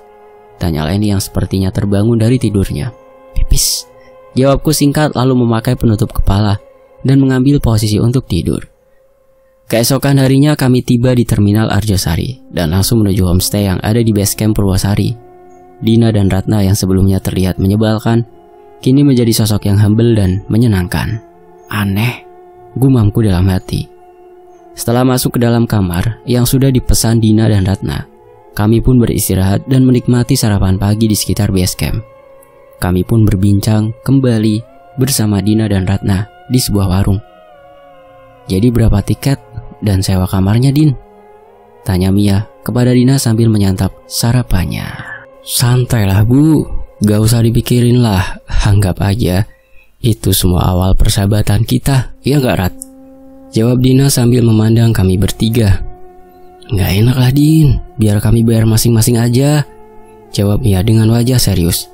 Tanya Leni yang sepertinya terbangun dari tidurnya. Pipis, jawabku singkat lalu memakai penutup kepala dan mengambil posisi untuk tidur. Keesokan harinya kami tiba di terminal Arjosari dan langsung menuju homestay yang ada di base camp Purwosari. Dina dan Ratna yang sebelumnya terlihat menyebalkan, kini menjadi sosok yang humble dan menyenangkan. Aneh, gumamku dalam hati. Setelah masuk ke dalam kamar yang sudah dipesan Dina dan Ratna, kami pun beristirahat dan menikmati sarapan pagi di sekitar base camp. Kami pun berbincang kembali bersama Dina dan Ratna di sebuah warung. Jadi berapa tiket dan sewa kamarnya, Din? Tanya Mia kepada Dina sambil menyantap sarapannya. Santailah Bu, gak usah dipikirin lah, anggap aja itu semua awal persahabatan kita, ya gak Rat? Jawab Dina sambil memandang kami bertiga. Gak enak lah Din, biar kami bayar masing-masing aja, jawab Mia dengan wajah serius.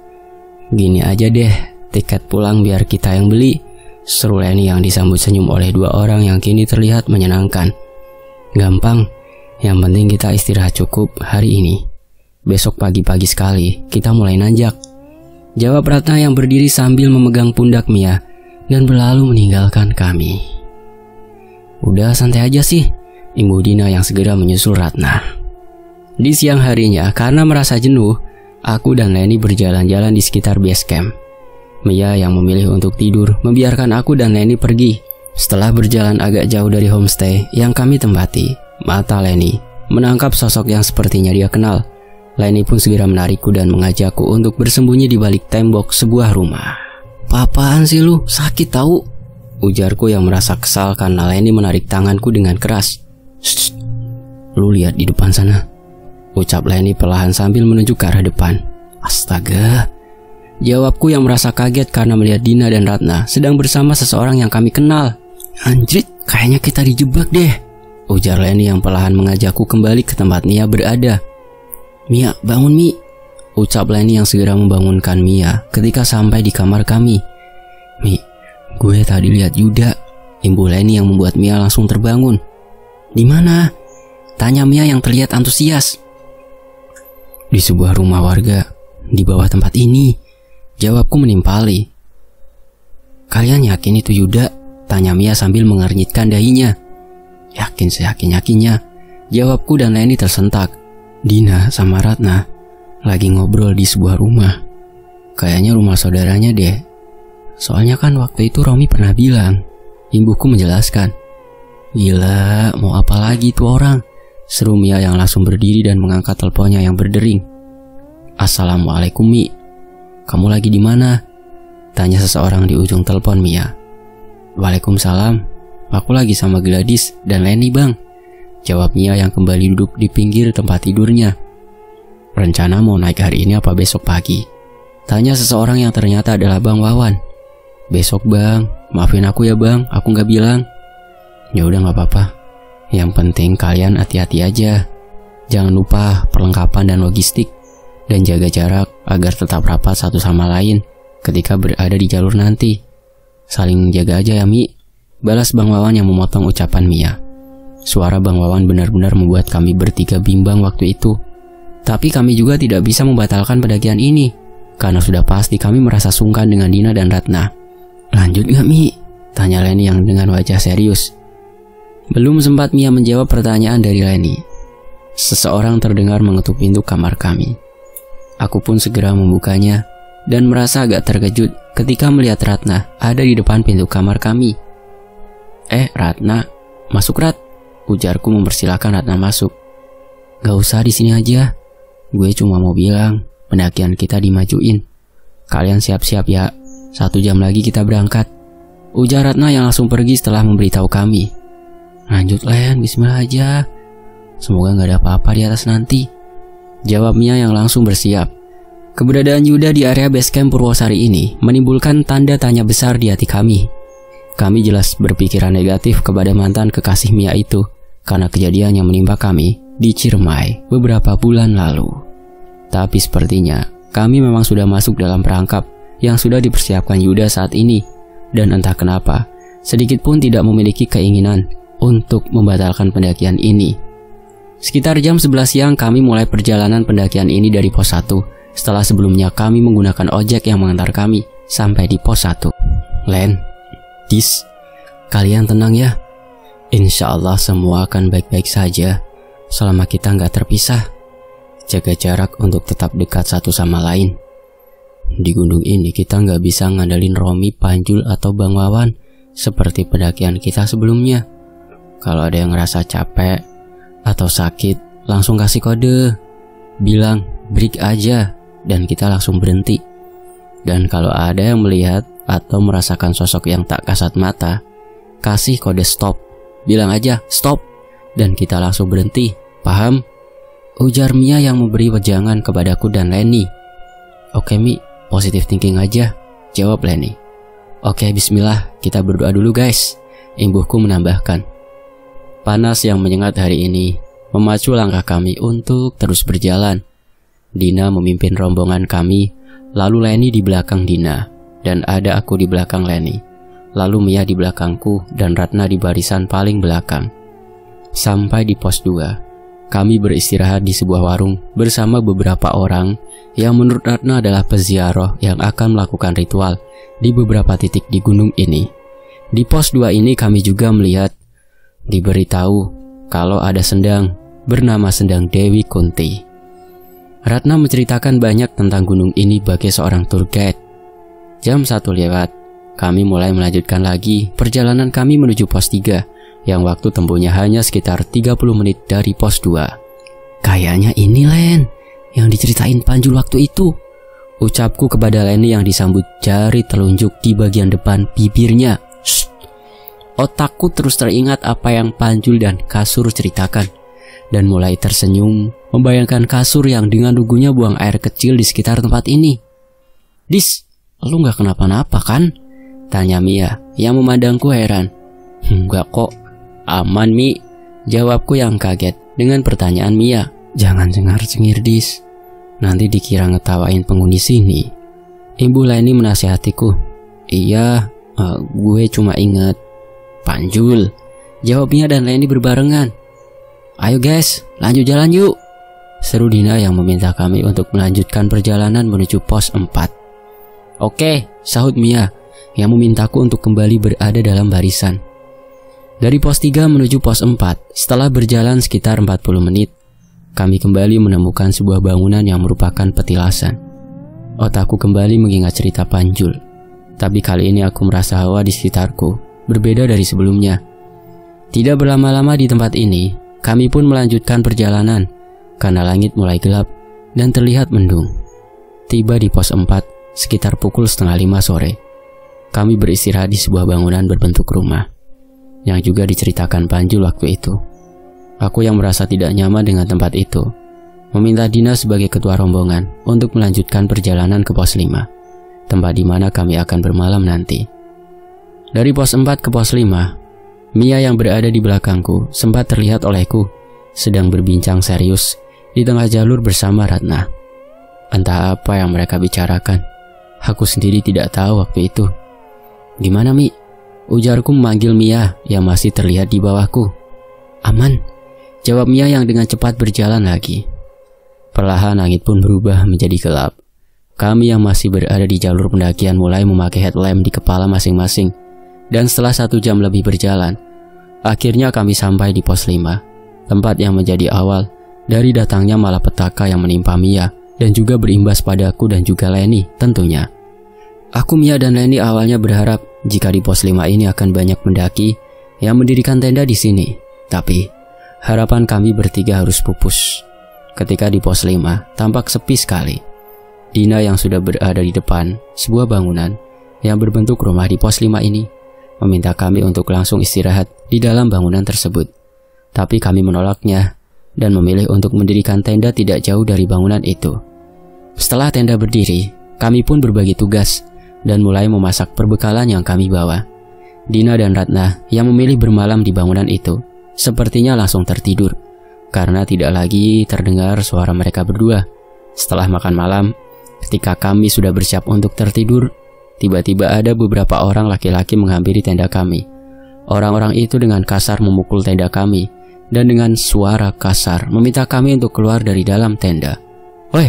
Gini aja deh, tiket pulang biar kita yang beli, seru Leni yang disambut senyum oleh dua orang yang kini terlihat menyenangkan. Gampang, yang penting kita istirahat cukup hari ini. Besok pagi-pagi sekali kita mulai nanjak, jawab Ratna yang berdiri sambil memegang pundak Mia dan berlalu meninggalkan kami. Udah santai aja sih, Ibu Dina yang segera menyusul Ratna. Di siang harinya, karena merasa jenuh, aku dan Leni berjalan-jalan di sekitar base camp. Mia yang memilih untuk tidur membiarkan aku dan Leni pergi. Setelah berjalan agak jauh dari homestay yang kami tempati, Mata Leni menangkap sosok yang sepertinya dia kenal. Leni pun segera menarikku dan mengajakku untuk bersembunyi di balik tembok sebuah rumah. "Apaan sih lu? Sakit tahu?" ujarku yang merasa kesal karena Leni menarik tanganku dengan keras. "Shh, lu lihat di depan sana," ucap Leni perlahan sambil menunjuk ke arah depan. "Astaga," jawabku yang merasa kaget karena melihat Dina dan Ratna sedang bersama seseorang yang kami kenal. "Anjrit, kayaknya kita dijebak deh," ujar Leni yang perlahan mengajakku kembali ke tempat Mia berada. "Mia, bangun Mi," ucap Leni yang segera membangunkan Mia ketika sampai di kamar kami. "Mi, gue tadi lihat Yuda," imbuh Leni yang membuat Mia langsung terbangun. "Di mana?" tanya Mia yang terlihat antusias. "Di sebuah rumah warga, di bawah tempat ini," jawabku menimpali. "Kalian yakin itu Yuda?" tanya Mia sambil mengernyitkan dahinya. "Yakin seyakin-yakinnya," jawabku dan Leni tersentak. "Dina sama Ratna lagi ngobrol di sebuah rumah. Kayaknya rumah saudaranya deh. Soalnya kan waktu itu Romi pernah bilang," imbuhku menjelaskan. "Gila, mau apa lagi tuh orang?" seru Mia yang langsung berdiri dan mengangkat teleponnya yang berdering. "Assalamualaikum Mi, kamu lagi di mana?" tanya seseorang di ujung telepon Mia. "Waalaikumsalam, aku lagi sama Gladys dan Leni bang," jawab Mia yang kembali duduk di pinggir tempat tidurnya. "Rencana mau naik hari ini apa besok pagi?" tanya seseorang yang ternyata adalah Bang Wawan. "Besok bang, maafin aku ya bang, aku gak bilang." "Ya udah gak apa-apa, yang penting kalian hati-hati aja. Jangan lupa perlengkapan dan logistik, dan jaga jarak agar tetap rapat satu sama lain ketika berada di jalur nanti. Saling jaga aja ya Mi," balas Bang Wawan yang memotong ucapan Mia. Suara Bang Wawan benar-benar membuat kami bertiga bimbang waktu itu. Tapi kami juga tidak bisa membatalkan pendakian ini, karena sudah pasti kami merasa sungkan dengan Dina dan Ratna. "Lanjut gak Mi?" tanya Leni yang dengan wajah serius. Belum sempat Mia menjawab pertanyaan dari Leni, seseorang terdengar mengetuk pintu kamar kami. Aku pun segera membukanya dan merasa agak terkejut ketika melihat Ratna ada di depan pintu kamar kami. Ratna, masuk Rat," ujarku mempersilahkan Ratna masuk. "Gak usah, di sini aja. Gue cuma mau bilang pendakian kita dimajuin. Kalian siap-siap ya, 1 jam lagi kita berangkat," ujar Ratna yang langsung pergi setelah memberitahu kami. "Lanjut Len, bismillah aja. Semoga gak ada apa-apa di atas nanti," jawab Mia yang langsung bersiap. Keberadaan Yuda di area basecamp Purwosari ini menimbulkan tanda tanya besar di hati kami. Kami jelas berpikiran negatif kepada mantan kekasih Mia itu karena kejadian yang menimpa kami di Ciremai beberapa bulan lalu. Tapi sepertinya kami memang sudah masuk dalam perangkap yang sudah dipersiapkan Yuda saat ini, dan entah kenapa sedikit pun tidak memiliki keinginan untuk membatalkan pendakian ini. Sekitar jam 11 siang kami mulai perjalanan pendakian ini dari pos 1, setelah sebelumnya kami menggunakan ojek yang mengantar kami sampai di pos 1. "Len, Dis, kalian tenang ya. Insya Allah semua akan baik-baik saja selama kita nggak terpisah. Jaga jarak untuk tetap dekat satu sama lain. Di gunung ini kita nggak bisa ngandalin Romi, Panjul, atau Bang Wawan seperti pendakian kita sebelumnya. Kalau ada yang ngerasa capek atau sakit, langsung kasih kode, bilang break aja, dan kita langsung berhenti. Dan kalau ada yang melihat atau merasakan sosok yang tak kasat mata, kasih kode stop, bilang aja stop, dan kita langsung berhenti, paham?" ujar Mia yang memberi wejangan kepadaku dan Leni. "Oke Mi, positive thinking aja," jawab Leni. "Oke, bismillah, kita berdoa dulu guys," imbuhku menambahkan. Panas yang menyengat hari ini memacu langkah kami untuk terus berjalan. Dina memimpin rombongan kami, lalu Leni di belakang Dina, dan ada aku di belakang Leni. Lalu Mia di belakangku dan Ratna di barisan paling belakang. Sampai di pos 2, kami beristirahat di sebuah warung bersama beberapa orang yang menurut Ratna adalah peziarah yang akan melakukan ritual di beberapa titik di gunung ini. Di pos 2 ini kami juga melihat, diberitahu kalau ada sendang bernama Sendang Dewi Kunti. Ratna menceritakan banyak tentang gunung ini bagi seorang tour guide. Jam 1 lewat, kami mulai melanjutkan lagi perjalanan kami menuju pos 3 yang waktu tempuhnya hanya sekitar 30 menit dari pos 2. Kayaknya ini Len, yang diceritain Panjul waktu itu. Ucapku kepada Leni yang disambut jari telunjuk di bagian depan bibirnya. Shh. Otakku terus teringat apa yang Panjul dan kasur ceritakan, dan mulai tersenyum membayangkan kasur yang dengan lugunya buang air kecil di sekitar tempat ini. Dis, lu gak kenapa-napa kan? Tanya Mia yang memandangku heran. Enggak kok, aman Mi, jawabku yang kaget dengan pertanyaan Mia. Jangan cengar-cengir Dis, nanti dikira ngetawain penghuni sini. Ibu Leni menasihatiku. Iya, gue cuma inget Panjul, jawabnya dan Leni berbarengan. Ayo guys, lanjut jalan yuk, seru Dina yang meminta kami untuk melanjutkan perjalanan menuju pos 4. Oke, sahut Mia yang memintaku untuk kembali berada dalam barisan. Dari pos 3 menuju pos 4, setelah berjalan sekitar 40 menit, kami kembali menemukan sebuah bangunan yang merupakan petilasan. Otakku kembali mengingat cerita Panjul, tapi kali ini aku merasa hawa di sekitarku berbeda dari sebelumnya. Tidak berlama-lama di tempat ini, kami pun melanjutkan perjalanan karena langit mulai gelap dan terlihat mendung. Tiba di pos 4 sekitar pukul 4:30 sore. Kami beristirahat di sebuah bangunan berbentuk rumah yang juga diceritakan Panjul waktu itu. Aku yang merasa tidak nyaman dengan tempat itu meminta Dina sebagai ketua rombongan untuk melanjutkan perjalanan ke pos 5, tempat di mana kami akan bermalam nanti. Dari pos 4 ke pos 5, Mia yang berada di belakangku sempat terlihat olehku sedang berbincang serius di tengah jalur bersama Ratna. Entah apa yang mereka bicarakan, aku sendiri tidak tahu waktu itu. Gimana Mi? Ujarku memanggil Mia yang masih terlihat di bawahku. Aman, jawab Mia yang dengan cepat berjalan lagi. Perlahan langit pun berubah menjadi gelap. Kami yang masih berada di jalur pendakian mulai memakai headlamp di kepala masing-masing. Dan setelah 1 jam lebih berjalan, akhirnya kami sampai di pos 5, tempat yang menjadi awal dari datangnya malapetaka yang menimpa Mia dan juga berimbas padaku dan juga Leni tentunya. Aku, Mia, dan Leni awalnya berharap jika di pos 5 ini akan banyak pendaki yang mendirikan tenda di sini. Tapi harapan kami bertiga harus pupus ketika di pos 5 tampak sepi sekali. Dina yang sudah berada di depan sebuah bangunan yang berbentuk rumah di pos 5 ini meminta kami untuk langsung istirahat di dalam bangunan tersebut. Tapi kami menolaknya dan memilih untuk mendirikan tenda tidak jauh dari bangunan itu. Setelah tenda berdiri, kami pun berbagi tugas dan mulai memasak perbekalan yang kami bawa. Dina dan Ratna yang memilih bermalam di bangunan itu sepertinya langsung tertidur karena tidak lagi terdengar suara mereka berdua. Setelah makan malam, ketika kami sudah bersiap untuk tertidur, tiba-tiba ada beberapa orang laki-laki menghampiri tenda kami. Orang-orang itu dengan kasar memukul tenda kami dan dengan suara kasar meminta kami untuk keluar dari dalam tenda. "Woi,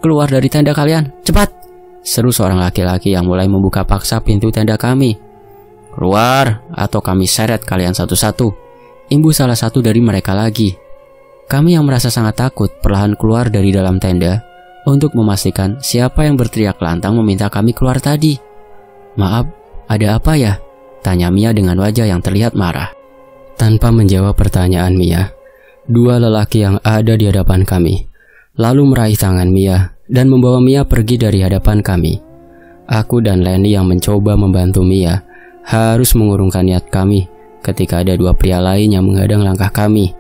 keluar dari tenda kalian, cepat!" seru seorang laki-laki yang mulai membuka paksa pintu tenda kami. "Keluar atau kami seret kalian satu-satu," imbuh salah satu dari mereka lagi. Kami yang merasa sangat takut perlahan keluar dari dalam tenda untuk memastikan siapa yang berteriak lantang meminta kami keluar tadi. "Maaf, ada apa ya?" tanya Mia dengan wajah yang terlihat marah. Tanpa menjawab pertanyaan Mia, 2 lelaki yang ada di hadapan kami lalu meraih tangan Mia dan membawa Mia pergi dari hadapan kami. Aku dan Leni yang mencoba membantu Mia harus mengurungkan niat kami ketika ada 2 pria lain yang menghadang langkah kami.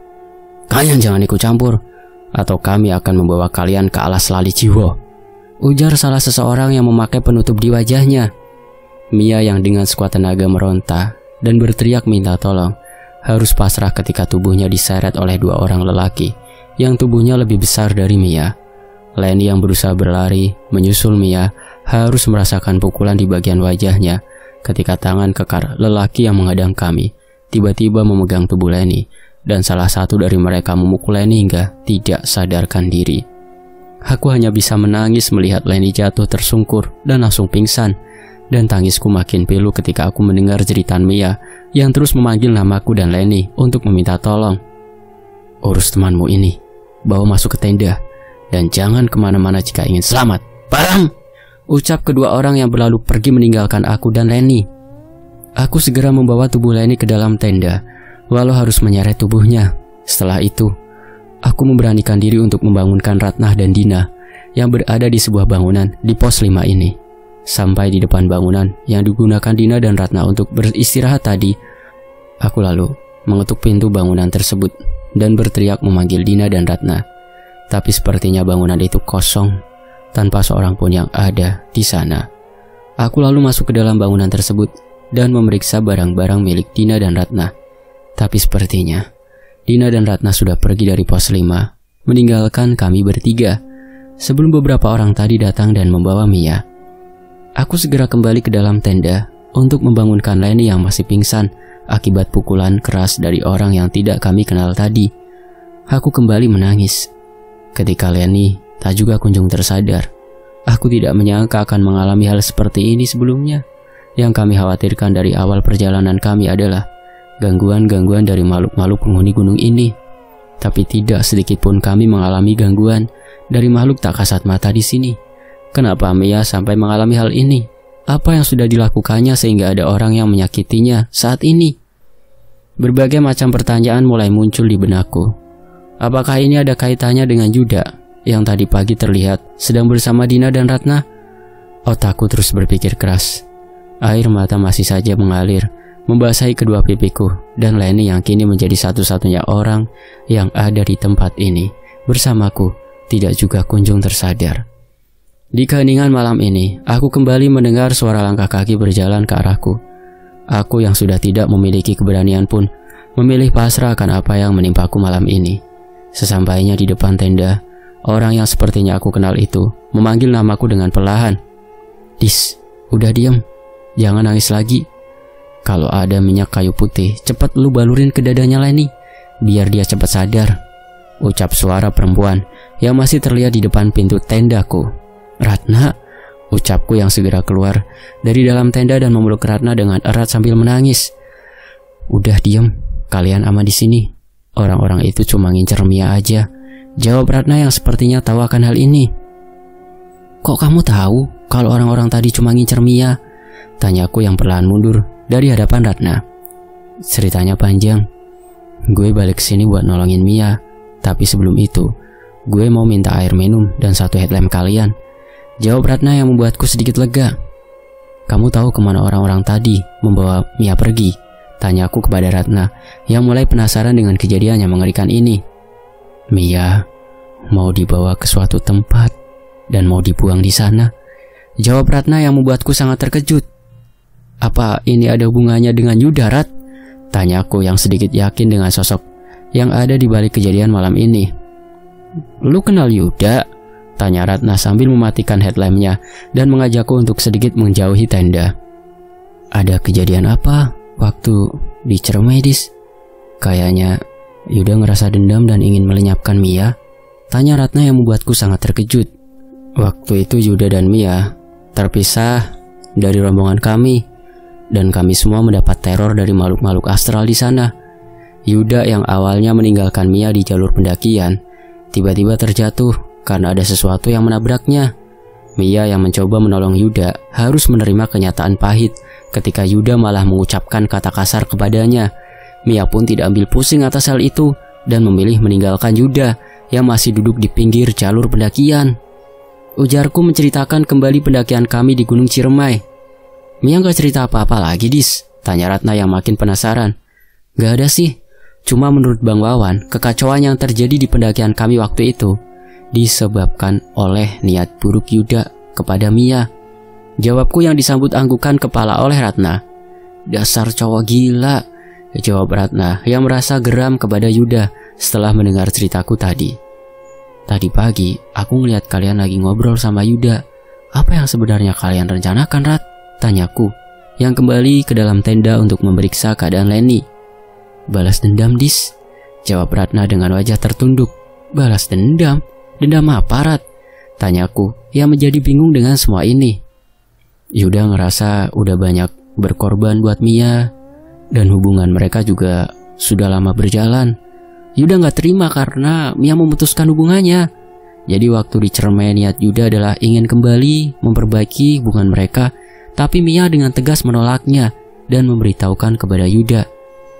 "Kalian jangan ikut campur, atau kami akan membawa kalian ke alas lali jiwa," ujar salah seseorang yang memakai penutup di wajahnya. Mia yang dengan sekuat tenaga meronta dan berteriak minta tolong harus pasrah ketika tubuhnya diseret oleh 2 orang lelaki yang tubuhnya lebih besar dari Mia. Leni yang berusaha berlari menyusul Mia harus merasakan pukulan di bagian wajahnya ketika tangan kekar lelaki yang menghadang kami tiba-tiba memegang tubuh Leni dan salah satu dari mereka memukul Leni hingga tidak sadarkan diri. Aku hanya bisa menangis melihat Leni jatuh tersungkur dan langsung pingsan, dan tangisku makin pilu ketika aku mendengar jeritan Mia yang terus memanggil namaku dan Leni untuk meminta tolong. "Urus temanmu ini, bawa masuk ke tenda, dan jangan kemana-mana jika ingin selamat. Paham?" ucap kedua orang yang berlalu pergi meninggalkan aku dan Leni. Aku segera membawa tubuh Leni ke dalam tenda, walau harus menyeret tubuhnya. Setelah itu, aku memberanikan diri untuk membangunkan Ratnah dan Dina yang berada di sebuah bangunan di pos 5 ini. Sampai di depan bangunan yang digunakan Dina dan Ratnah untuk beristirahat tadi, aku lalu mengetuk pintu bangunan tersebut dan berteriak memanggil Dina dan Ratnah. Tapi sepertinya bangunan itu kosong, tanpa seorang pun yang ada di sana. Aku lalu masuk ke dalam bangunan tersebut dan memeriksa barang-barang milik Dina dan Ratnah. Tapi sepertinya Dina dan Ratnah sudah pergi dari pos 5, meninggalkan kami bertiga, sebelum beberapa orang tadi datang dan membawa Mia. Aku segera kembali ke dalam tenda untuk membangunkan Leni yang masih pingsan akibat pukulan keras dari orang yang tidak kami kenal tadi. Aku kembali menangis. Ketika Leni tak juga kunjung tersadar. Aku tidak menyangka akan mengalami hal seperti ini sebelumnya. Yang kami khawatirkan dari awal perjalanan kami adalah gangguan-gangguan dari makhluk-makhluk penghuni gunung ini. Tapi tidak sedikit pun kami mengalami gangguan dari makhluk tak kasat mata di sini. Kenapa Mia sampai mengalami hal ini? Apa yang sudah dilakukannya sehingga ada orang yang menyakitinya saat ini? Berbagai macam pertanyaan mulai muncul di benakku. Apakah ini ada kaitannya dengan Yuda yang tadi pagi terlihat sedang bersama Dina dan Ratnah? Otakku terus berpikir keras. Air mata masih saja mengalir, membasahi kedua pipiku, dan Leni yang kini menjadi satu-satunya orang yang ada di tempat ini bersamaku tidak juga kunjung tersadar. Di keheningan malam ini, aku kembali mendengar suara langkah kaki berjalan ke arahku. Aku yang sudah tidak memiliki keberanian pun memilih pasrah akan apa yang menimpaku malam ini. Sesampainya di depan tenda, orang yang sepertinya aku kenal itu memanggil namaku dengan perlahan. "Dis, udah diam. Jangan nangis lagi. Kalau ada minyak kayu putih, cepat lu balurin ke dadanya Leni, biar dia cepat sadar," ucap suara perempuan yang masih terlihat di depan pintu tendaku. "Ratna," ucapku yang segera keluar dari dalam tenda dan memeluk Ratna dengan erat sambil menangis. "Udah diam, kalian aman di sini. Orang-orang itu cuma ngincer Mia aja," jawab Ratna yang sepertinya tahu akan hal ini. "Kok kamu tahu kalau orang-orang tadi cuma ngincer Mia?" tanyaku yang perlahan mundur dari hadapan Ratna. "Ceritanya panjang. Gue balik sini buat nolongin Mia, tapi sebelum itu gue mau minta air minum dan satu headlamp kalian," jawab Ratna yang membuatku sedikit lega. "Kamu tahu kemana orang-orang tadi membawa Mia pergi?" tanyaku kepada Ratna yang mulai penasaran dengan kejadian yang mengerikan ini. "Mia mau dibawa ke suatu tempat dan mau dibuang di sana," jawab Ratna yang membuatku sangat terkejut. "Apa ini ada hubungannya dengan Yuda, Rat?" tanyaku yang sedikit yakin dengan sosok yang ada di balik kejadian malam ini. "Lu kenal Yuda?" tanya Ratna sambil mematikan headlampnya dan mengajakku untuk sedikit menjauhi tenda. "Ada kejadian apa waktu di Ciremai, Dis? Kayaknya Yuda ngerasa dendam dan ingin melenyapkan Mia," tanya Ratna yang membuatku sangat terkejut. "Waktu itu Yuda dan Mia terpisah dari rombongan kami, dan kami semua mendapat teror dari makhluk-makhluk astral di sana. Yuda yang awalnya meninggalkan Mia di jalur pendakian, tiba-tiba terjatuh karena ada sesuatu yang menabraknya. Mia yang mencoba menolong Yuda harus menerima kenyataan pahit ketika Yuda malah mengucapkan kata kasar kepadanya. Mia pun tidak ambil pusing atas hal itu dan memilih meninggalkan Yuda yang masih duduk di pinggir jalur pendakian." Ujarku menceritakan kembali pendakian kami di Gunung Ciremai. "Mia gak cerita apa-apa lagi, Dis?" tanya Ratna yang makin penasaran. "Gak ada sih, cuma menurut Bang Wawan, kekacauan yang terjadi di pendakian kami waktu itu disebabkan oleh niat buruk Yuda kepada Mia," jawabku yang disambut anggukan kepala oleh Ratna. "Dasar cowok gila," jawab Ratna yang merasa geram kepada Yuda setelah mendengar ceritaku tadi. "Tadi pagi aku ngeliat kalian lagi ngobrol sama Yuda. Apa yang sebenarnya kalian rencanakan, Rat?" tanyaku yang kembali ke dalam tenda untuk memeriksa keadaan Leni. "Balas dendam, Dis," jawab Ratna dengan wajah tertunduk. "Balas dendam? Dendam apa, Rat?" tanyaku yang menjadi bingung dengan semua ini. "Yuda ngerasa udah banyak berkorban buat Mia, dan hubungan mereka juga sudah lama berjalan. Yuda gak terima karena Mia memutuskan hubungannya. Jadi waktu di Ciremai niat Yuda adalah ingin kembali memperbaiki hubungan mereka, tapi Mia dengan tegas menolaknya dan memberitahukan kepada Yuda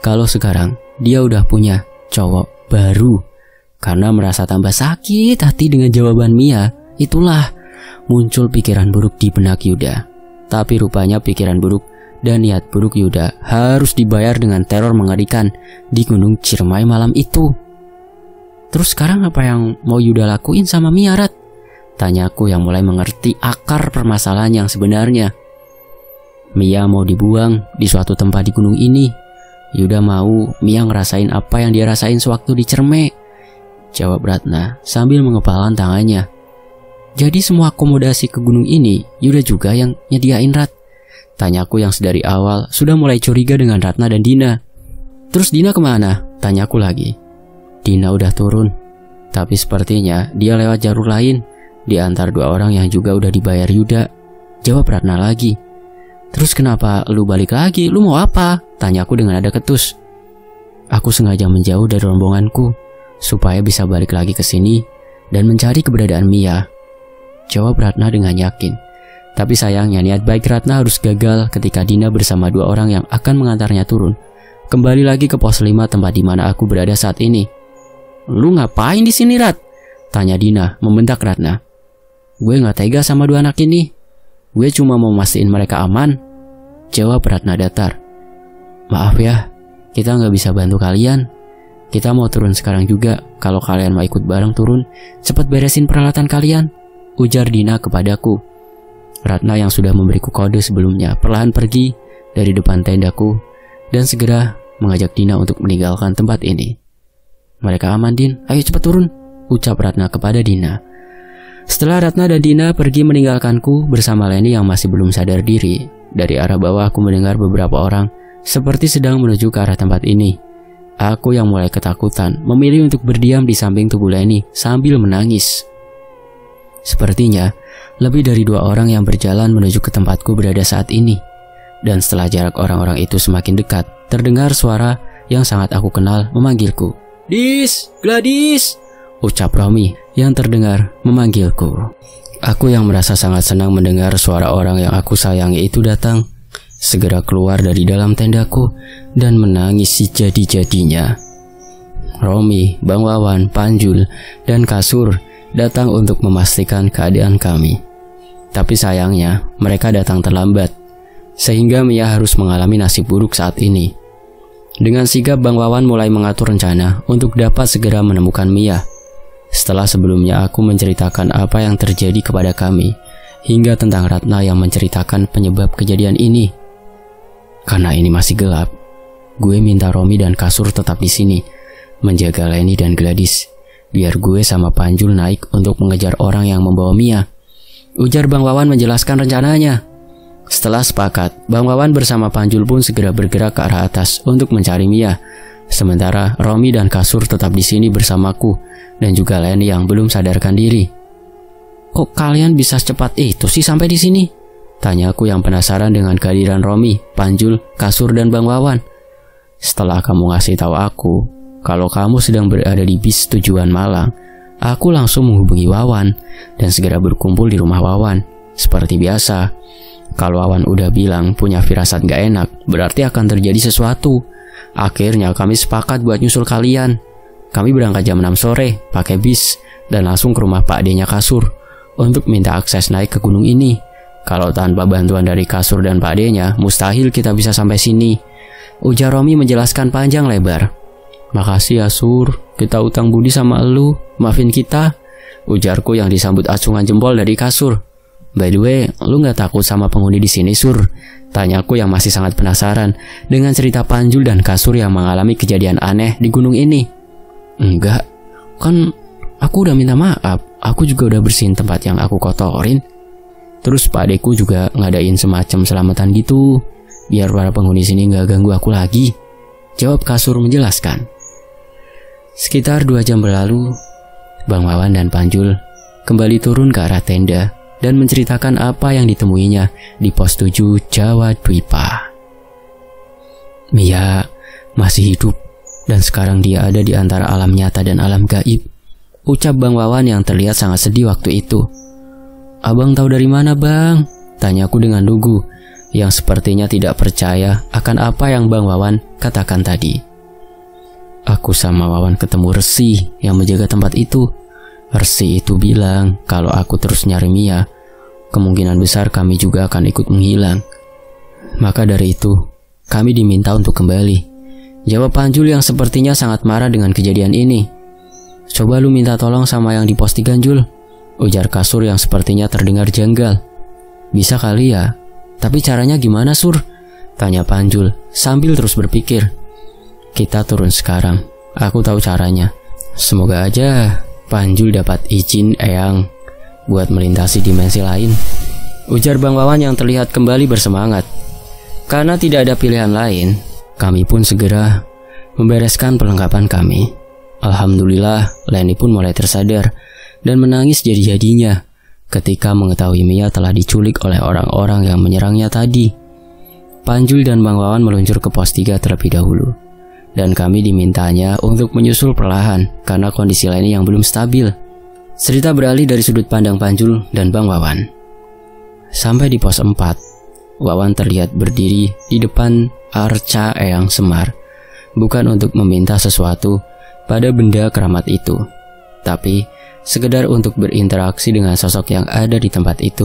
kalau sekarang dia udah punya cowok baru. Karena merasa tambah sakit hati dengan jawaban Mia, itulah muncul pikiran buruk di benak Yuda. Tapi rupanya pikiran buruk dan niat buruk Yuda harus dibayar dengan teror mengerikan di Gunung Ciremai malam itu. Terus sekarang apa yang mau Yuda lakuin sama Mia, Rat? Tanyaku yang mulai mengerti akar permasalahan yang sebenarnya. Mia mau dibuang di suatu tempat di gunung ini. Yuda mau Mia ngerasain apa yang dia rasain sewaktu di Ciremai, jawab Ratna sambil mengepalkan tangannya. Jadi semua akomodasi ke gunung ini Yuda juga yang nyediain, Rat? Tanyaku yang sedari awal sudah mulai curiga dengan Ratna dan Dina. Terus Dina kemana? Tanyaku lagi. Dina udah turun, tapi sepertinya dia lewat jalur lain di antara dua orang yang juga udah dibayar Yuda, jawab Ratna lagi. Terus kenapa lu balik lagi? Lu mau apa? Tanyaku dengan nada ketus. Aku sengaja menjauh dari rombonganku supaya bisa balik lagi ke sini dan mencari keberadaan Mia, jawab Ratna dengan yakin. Tapi sayangnya niat baik Ratna harus gagal ketika Dina bersama dua orang yang akan mengantarnya turun kembali lagi ke pos 5 tempat di mana aku berada saat ini. Lu ngapain di sini, Rat? Tanya Dina membentak Ratna. Gue nggak tega sama dua anak ini. Gue cuma mau mastiin mereka aman, jawab Ratna datar. Maaf ya, kita nggak bisa bantu kalian. Kita mau turun sekarang juga. Kalau kalian mau ikut bareng turun, cepat beresin peralatan kalian, ujar Dina kepadaku. Ratna yang sudah memberiku kode sebelumnya perlahan pergi dari depan tendaku dan segera mengajak Dina untuk meninggalkan tempat ini. Mereka aman, Din. Ayo cepat turun, ucap Ratna kepada Dina. Setelah Ratna dan Dina pergi meninggalkanku bersama Leni yang masih belum sadar diri, dari arah bawah aku mendengar beberapa orang seperti sedang menuju ke arah tempat ini. Aku yang mulai ketakutan memilih untuk berdiam di samping tubuh Leni sambil menangis. Sepertinya lebih dari dua orang yang berjalan menuju ke tempatku berada saat ini. Dan setelah jarak orang-orang itu semakin dekat, terdengar suara yang sangat aku kenal memanggilku. Dis, Gladys, ucap Romi yang terdengar memanggilku. Aku yang merasa sangat senang mendengar suara orang yang aku sayangi itu datang, segera keluar dari dalam tendaku dan menangis sejadi-jadinya. Romi, Bang Wawan, Panjul, dan Kasur datang untuk memastikan keadaan kami. Tapi sayangnya mereka datang terlambat, sehingga Mia harus mengalami nasib buruk saat ini. Dengan sigap Bang Wawan mulai mengatur rencana untuk dapat segera menemukan Mia. Setelah sebelumnya aku menceritakan apa yang terjadi kepada kami, hingga tentang Ratna yang menceritakan penyebab kejadian ini. Karena ini masih gelap, gue minta Romi dan Kasur tetap di sini, menjaga Leni dan Gladys, biar gue sama Panjul naik untuk mengejar orang yang membawa Mia, ujar Bang Wawan menjelaskan rencananya. Setelah sepakat, Bang Wawan bersama Panjul pun segera bergerak ke arah atas untuk mencari Mia. Sementara Romi dan Kasur tetap di sini bersamaku dan juga Leni yang belum sadarkan diri. Kok kalian bisa secepat itu sih sampai di sini? Tanyaku yang penasaran dengan kehadiran Romi, Panjul, Kasur, dan Bang Wawan. Setelah kamu ngasih tahu aku kalau kamu sedang berada di bis tujuan Malang, aku langsung menghubungi Wawan dan segera berkumpul di rumah Wawan. Seperti biasa, kalau Wawan udah bilang punya firasat gak enak, berarti akan terjadi sesuatu. Akhirnya kami sepakat buat nyusul kalian. Kami berangkat jam 6 sore pakai bis dan langsung ke rumah Pak D-nya Kasur untuk minta akses naik ke gunung ini. Kalau tanpa bantuan dari Kasur dan Pak D-nya, mustahil kita bisa sampai sini, ujar Romi menjelaskan panjang lebar. Makasih ya Sur, kita utang budi sama elu, maafin kita, ujarku yang disambut acungan jempol dari Kasur. By the way, lu gak takut sama penghuni di sini, Sur? Tanyaku yang masih sangat penasaran dengan cerita Panjul dan Kasur yang mengalami kejadian aneh di gunung ini. Enggak, kan aku udah minta maaf. Aku juga udah bersihin tempat yang aku kotorin. Terus Pak Deku juga ngadain semacam selamatan gitu, biar para penghuni sini gak ganggu aku lagi, jawab Kasur menjelaskan. Sekitar 2 jam berlalu, Bang Wawan dan Panjul kembali turun ke arah tenda dan menceritakan apa yang ditemuinya di pos 7 Jawa Dwipa. Mia masih hidup dan sekarang dia ada di antara alam nyata dan alam gaib, ucap Bang Wawan yang terlihat sangat sedih waktu itu. Abang tahu dari mana, Bang? Tanyaku dengan lugu yang sepertinya tidak percaya akan apa yang Bang Wawan katakan tadi. aku sama Wawan ketemu Resi yang menjaga tempat itu. Resi itu bilang kalau aku terus nyari Mia, kemungkinan besar kami juga akan ikut menghilang. Maka dari itu, kami diminta untuk kembali. Jawab Panjul yang sepertinya sangat marah dengan kejadian ini. Coba lu minta tolong sama yang di pos 3, Jul, ujar Kasur yang sepertinya terdengar janggal. Bisa kali ya, tapi caranya gimana, Sur? Tanya Panjul sambil terus berpikir. Kita turun sekarang, aku tahu caranya. Semoga aja Panjul dapat izin Eyang buat melintasi dimensi lain, ujar Bang Wawan yang terlihat kembali bersemangat. Karena tidak ada pilihan lain, kami pun segera membereskan perlengkapan kami. Alhamdulillah, Leni pun mulai tersadar dan menangis jadi-jadinya ketika mengetahui Mia telah diculik oleh orang-orang yang menyerangnya tadi. Panjul dan Bang Wawan meluncur ke pos 3 terlebih dahulu, dan kami dimintanya untuk menyusul perlahan karena kondisi Leni yang belum stabil. Cerita beralih dari sudut pandang Panjul dan Bang Wawan. Sampai di pos 4, Wawan terlihat berdiri di depan arca Eyang Semar, bukan untuk meminta sesuatu pada benda keramat itu, tapi sekedar untuk berinteraksi dengan sosok yang ada di tempat itu.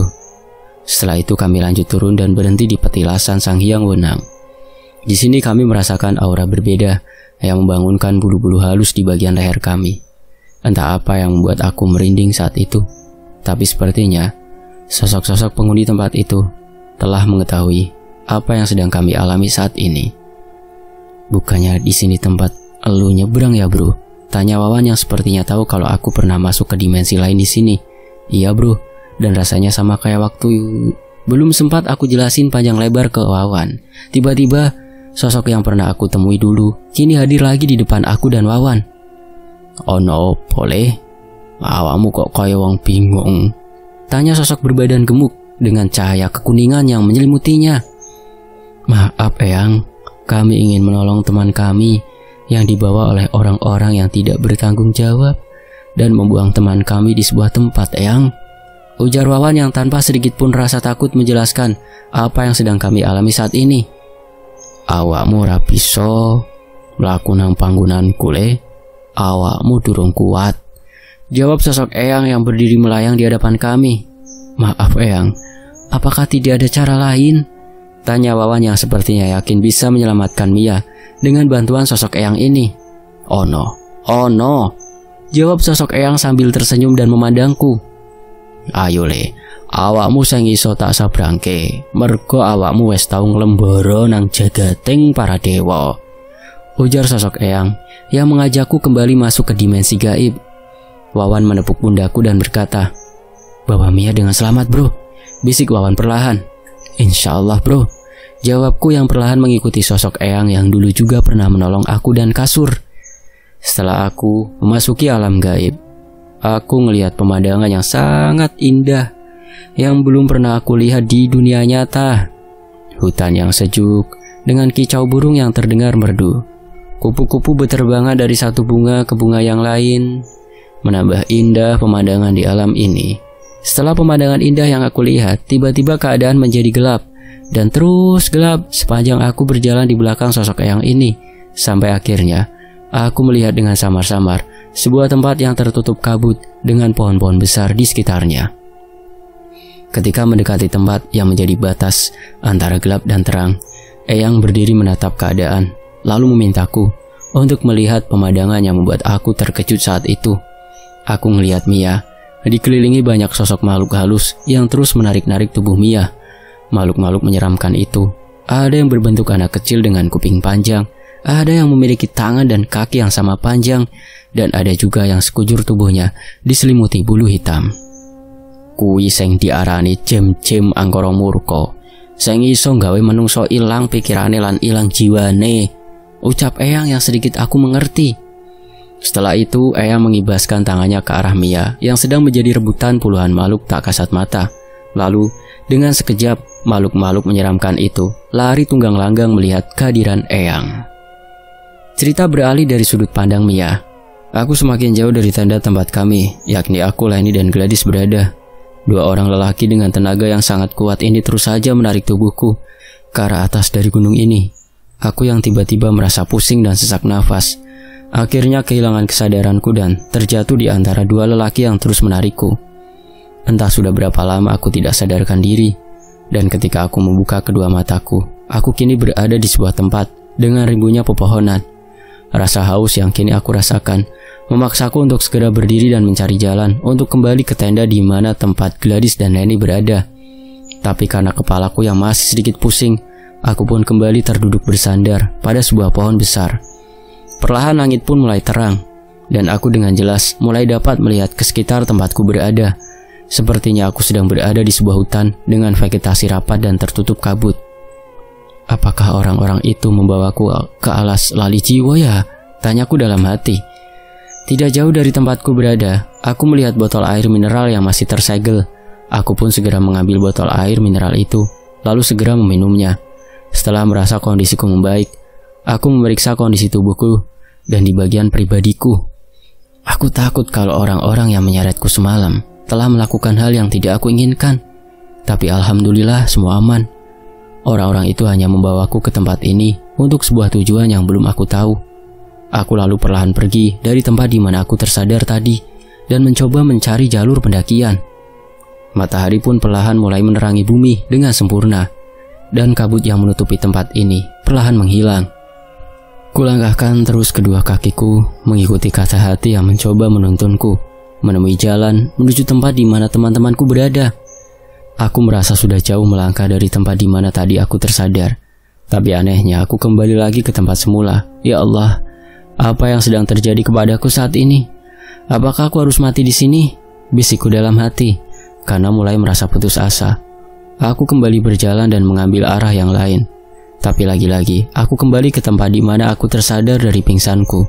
Setelah itu kami lanjut turun dan berhenti di petilasan Sang Hyang Wenang. Di sini kami merasakan aura berbeda yang membangunkan bulu-bulu halus di bagian leher kami. Entah apa yang membuat aku merinding saat itu, tapi sepertinya sosok-sosok penghuni tempat itu telah mengetahui apa yang sedang kami alami saat ini. Bukannya di sini tempat elu nyebrang ya, bro? Tanya Wawan yang sepertinya tahu kalau aku pernah masuk ke dimensi lain di sini. Iya, bro, dan rasanya sama kayak waktu. Belum sempat aku jelasin panjang lebar ke Wawan, tiba-tiba sosok yang pernah aku temui dulu kini hadir lagi di depan aku dan Wawan. Oh no, boleh? Awakmu kok kayak wong bingung? Tanya sosok berbadan gemuk dengan cahaya kekuningan yang menyelimutinya. Maaf Eyang, kami ingin menolong teman kami yang dibawa oleh orang-orang yang tidak bertanggung jawab dan membuang teman kami di sebuah tempat, Eyang, ujar Wawan yang tanpa sedikit pun rasa takut menjelaskan apa yang sedang kami alami saat ini. Awakmu ra bisa mlaku nang panggonanku le, awakmu durung kuat, jawab sosok Eyang yang berdiri melayang di hadapan kami. Maaf Eyang, apakah tidak ada cara lain? Tanya Wawan yang sepertinya yakin bisa menyelamatkan Mia dengan bantuan sosok Eyang ini. Oh no, jawab sosok Eyang sambil tersenyum dan memandangku. Ayo le, awakmu sing iso tak sabrangke, mergo awakmu wis tau nglembara nang jagating para dewa, ujar sosok Eyang yang mengajakku kembali masuk ke dimensi gaib. Wawan menepuk pundaku dan berkata, bawa Mia dengan selamat bro, bisik Wawan perlahan. Insya Allah bro, jawabku yang perlahan mengikuti sosok Eyang yang dulu juga pernah menolong aku dan Kasur. Setelah aku memasuki alam gaib, aku melihat pemandangan yang sangat indah yang belum pernah aku lihat di dunia nyata. Hutan yang sejuk dengan kicau burung yang terdengar merdu. Kupu-kupu berterbangan dari satu bunga ke bunga yang lain, menambah indah pemandangan di alam ini. Setelah pemandangan indah yang aku lihat, tiba-tiba keadaan menjadi gelap dan terus gelap sepanjang aku berjalan di belakang sosok Eyang ini, sampai akhirnya aku melihat dengan samar-samar sebuah tempat yang tertutup kabut dengan pohon-pohon besar di sekitarnya. Ketika mendekati tempat yang menjadi batas antara gelap dan terang, Eyang berdiri menatap keadaan, lalu memintaku untuk melihat pemandangan yang membuat aku terkejut saat itu. Aku melihat Mia dikelilingi banyak sosok makhluk halus yang terus menarik-narik tubuh Mia. Makhluk-makhluk menyeramkan itu, ada yang berbentuk anak kecil dengan kuping panjang, ada yang memiliki tangan dan kaki yang sama panjang, dan ada juga yang sekujur tubuhnya diselimuti bulu hitam. Kuwi sing diarani jem-jem angkara murka, sing iso gawe menungso ilang pikirane lan ilang jiwane, ucap Eyang yang sedikit aku mengerti. Setelah itu Eyang mengibaskan tangannya ke arah Mia yang sedang menjadi rebutan puluhan makhluk tak kasat mata. Lalu dengan sekejap makhluk-makhluk menyeramkan itu lari tunggang langgang melihat kehadiran Eyang. Cerita beralih dari sudut pandang Mia. Aku semakin jauh dari tenda tempat kami, yakni aku, Leni, dan Gladys berada. Dua orang lelaki dengan tenaga yang sangat kuat ini terus saja menarik tubuhku ke arah atas dari gunung ini. Aku yang tiba-tiba merasa pusing dan sesak nafas. Akhirnya kehilangan kesadaranku dan terjatuh di antara dua lelaki yang terus menarikku. Entah sudah berapa lama aku tidak sadarkan diri, dan ketika aku membuka kedua mataku, aku kini berada di sebuah tempat dengan ribunya pepohonan. Rasa haus yang kini aku rasakan memaksaku untuk segera berdiri dan mencari jalan untuk kembali ke tenda di mana tempat Gladys dan Lenny berada. Tapi karena kepalaku yang masih sedikit pusing, aku pun kembali terduduk bersandar pada sebuah pohon besar. Perlahan langit pun mulai terang, dan aku dengan jelas mulai dapat melihat ke sekitar tempatku berada. Sepertinya aku sedang berada di sebuah hutan dengan vegetasi rapat dan tertutup kabut. Apakah orang-orang itu membawaku ke alas lali jiwa ya? Tanyaku dalam hati. Tidak jauh dari tempatku berada, aku melihat botol air mineral yang masih tersegel. Aku pun segera mengambil botol air mineral itu, lalu segera meminumnya. Setelah merasa kondisiku membaik, aku memeriksa kondisi tubuhku dan di bagian pribadiku. Aku takut kalau orang-orang yang menyeretku semalam telah melakukan hal yang tidak aku inginkan. Tapi alhamdulillah semua aman. Orang-orang itu hanya membawaku ke tempat ini untuk sebuah tujuan yang belum aku tahu. Aku lalu perlahan pergi dari tempat di mana aku tersadar tadi dan mencoba mencari jalur pendakian. Matahari pun perlahan mulai menerangi bumi dengan sempurna, dan kabut yang menutupi tempat ini perlahan menghilang. Kulangkahkan terus kedua kakiku mengikuti kata hati yang mencoba menuntunku menemui jalan menuju tempat di mana teman-temanku berada. Aku merasa sudah jauh melangkah dari tempat di mana tadi aku tersadar. Tapi anehnya aku kembali lagi ke tempat semula. Ya Allah, apa yang sedang terjadi kepadaku saat ini? Apakah aku harus mati di sini? Bisikku dalam hati, karena mulai merasa putus asa. Aku kembali berjalan dan mengambil arah yang lain. Tapi lagi-lagi, aku kembali ke tempat di mana aku tersadar dari pingsanku.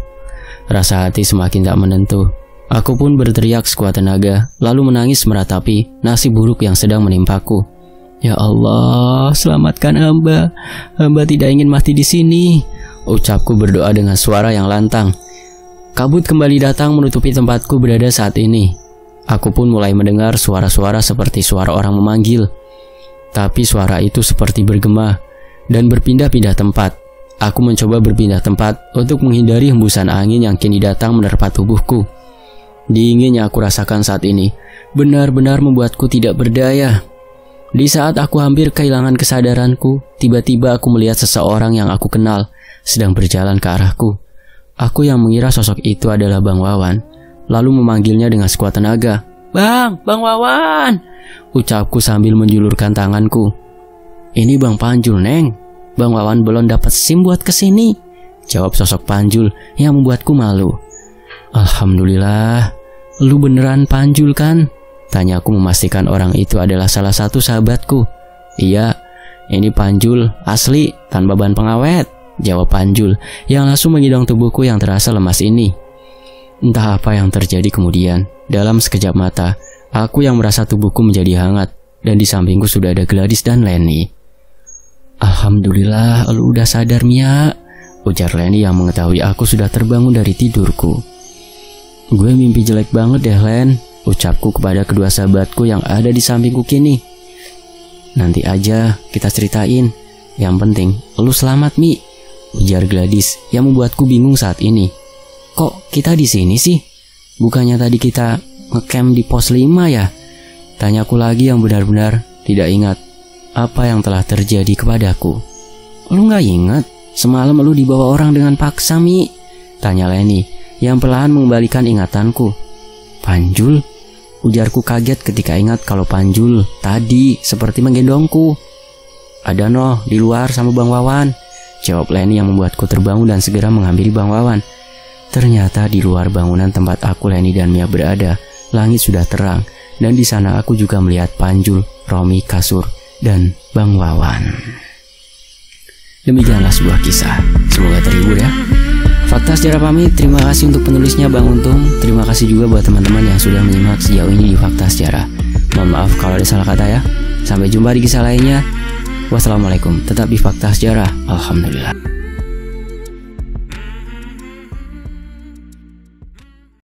Rasa hati semakin tak menentu. Aku pun berteriak sekuat tenaga, lalu menangis meratapi nasib buruk yang sedang menimpaku. Ya Allah, selamatkan hamba. Hamba tidak ingin mati di sini. Ucapku berdoa dengan suara yang lantang. Kabut kembali datang menutupi tempatku berada saat ini. Aku pun mulai mendengar suara-suara seperti suara orang memanggil. Tapi suara itu seperti bergema dan berpindah-pindah tempat. Aku mencoba berpindah tempat untuk menghindari hembusan angin yang kini datang menerpa tubuhku. Dingin yang aku rasakan saat ini benar-benar membuatku tidak berdaya. Di saat aku hampir kehilangan kesadaranku, tiba-tiba aku melihat seseorang yang aku kenal sedang berjalan ke arahku. Aku yang mengira sosok itu adalah Bang Wawan, lalu memanggilnya dengan sekuat tenaga. Bang Wawan! Ucapku sambil menjulurkan tanganku. Ini Bang Panjul, Neng. Bang Wawan belum dapat SIM buat kesini, jawab sosok Panjul yang membuatku malu. Alhamdulillah, lu beneran Panjul kan? Tanyaku memastikan orang itu adalah salah satu sahabatku. Iya, ini Panjul asli tanpa bahan pengawet, jawab Panjul yang langsung mengidong tubuhku yang terasa lemas ini. Entah apa yang terjadi kemudian, dalam sekejap mata, aku yang merasa tubuhku menjadi hangat, dan di sampingku sudah ada Gladys dan Lenny. Alhamdulillah, lu udah sadar, Mia, ujar Lenny yang mengetahui aku sudah terbangun dari tidurku. Gue mimpi jelek banget deh, Len, ucapku kepada kedua sahabatku yang ada di sampingku kini. Nanti aja kita ceritain, yang penting lu selamat, Mi, ujar Gladys yang membuatku bingung saat ini. Kok kita di sini sih? Bukannya tadi kita ngecamp di pos 5 ya? Tanyaku lagi yang benar-benar tidak ingat apa yang telah terjadi kepadaku. Lu gak ingat? Semalam lu dibawa orang dengan paksa, Mi, tanya Lenny yang perlahan mengembalikan ingatanku. Panjul? Ujarku kaget ketika ingat kalau Panjul tadi seperti menggendongku. Ada noh di luar sama Bang Wawan, jawab Lenny yang membuatku terbangun dan segera menghampiri Bang Wawan. Ternyata di luar bangunan tempat aku, Lenny dan Mia berada, langit sudah terang, dan di sana aku juga melihat Panjul, Romi, Kasur, dan Bang Wawan. Demikianlah sebuah kisah. Semoga terhibur ya. Fakta Sejarah pamit. Terima kasih untuk penulisnya Bang Untung. Terima kasih juga buat teman-teman yang sudah menyimak sejauh ini di Fakta Sejarah. Mohon maaf kalau ada salah kata ya. Sampai jumpa di kisah lainnya. Wassalamualaikum. Tetap di Fakta Sejarah. Alhamdulillah.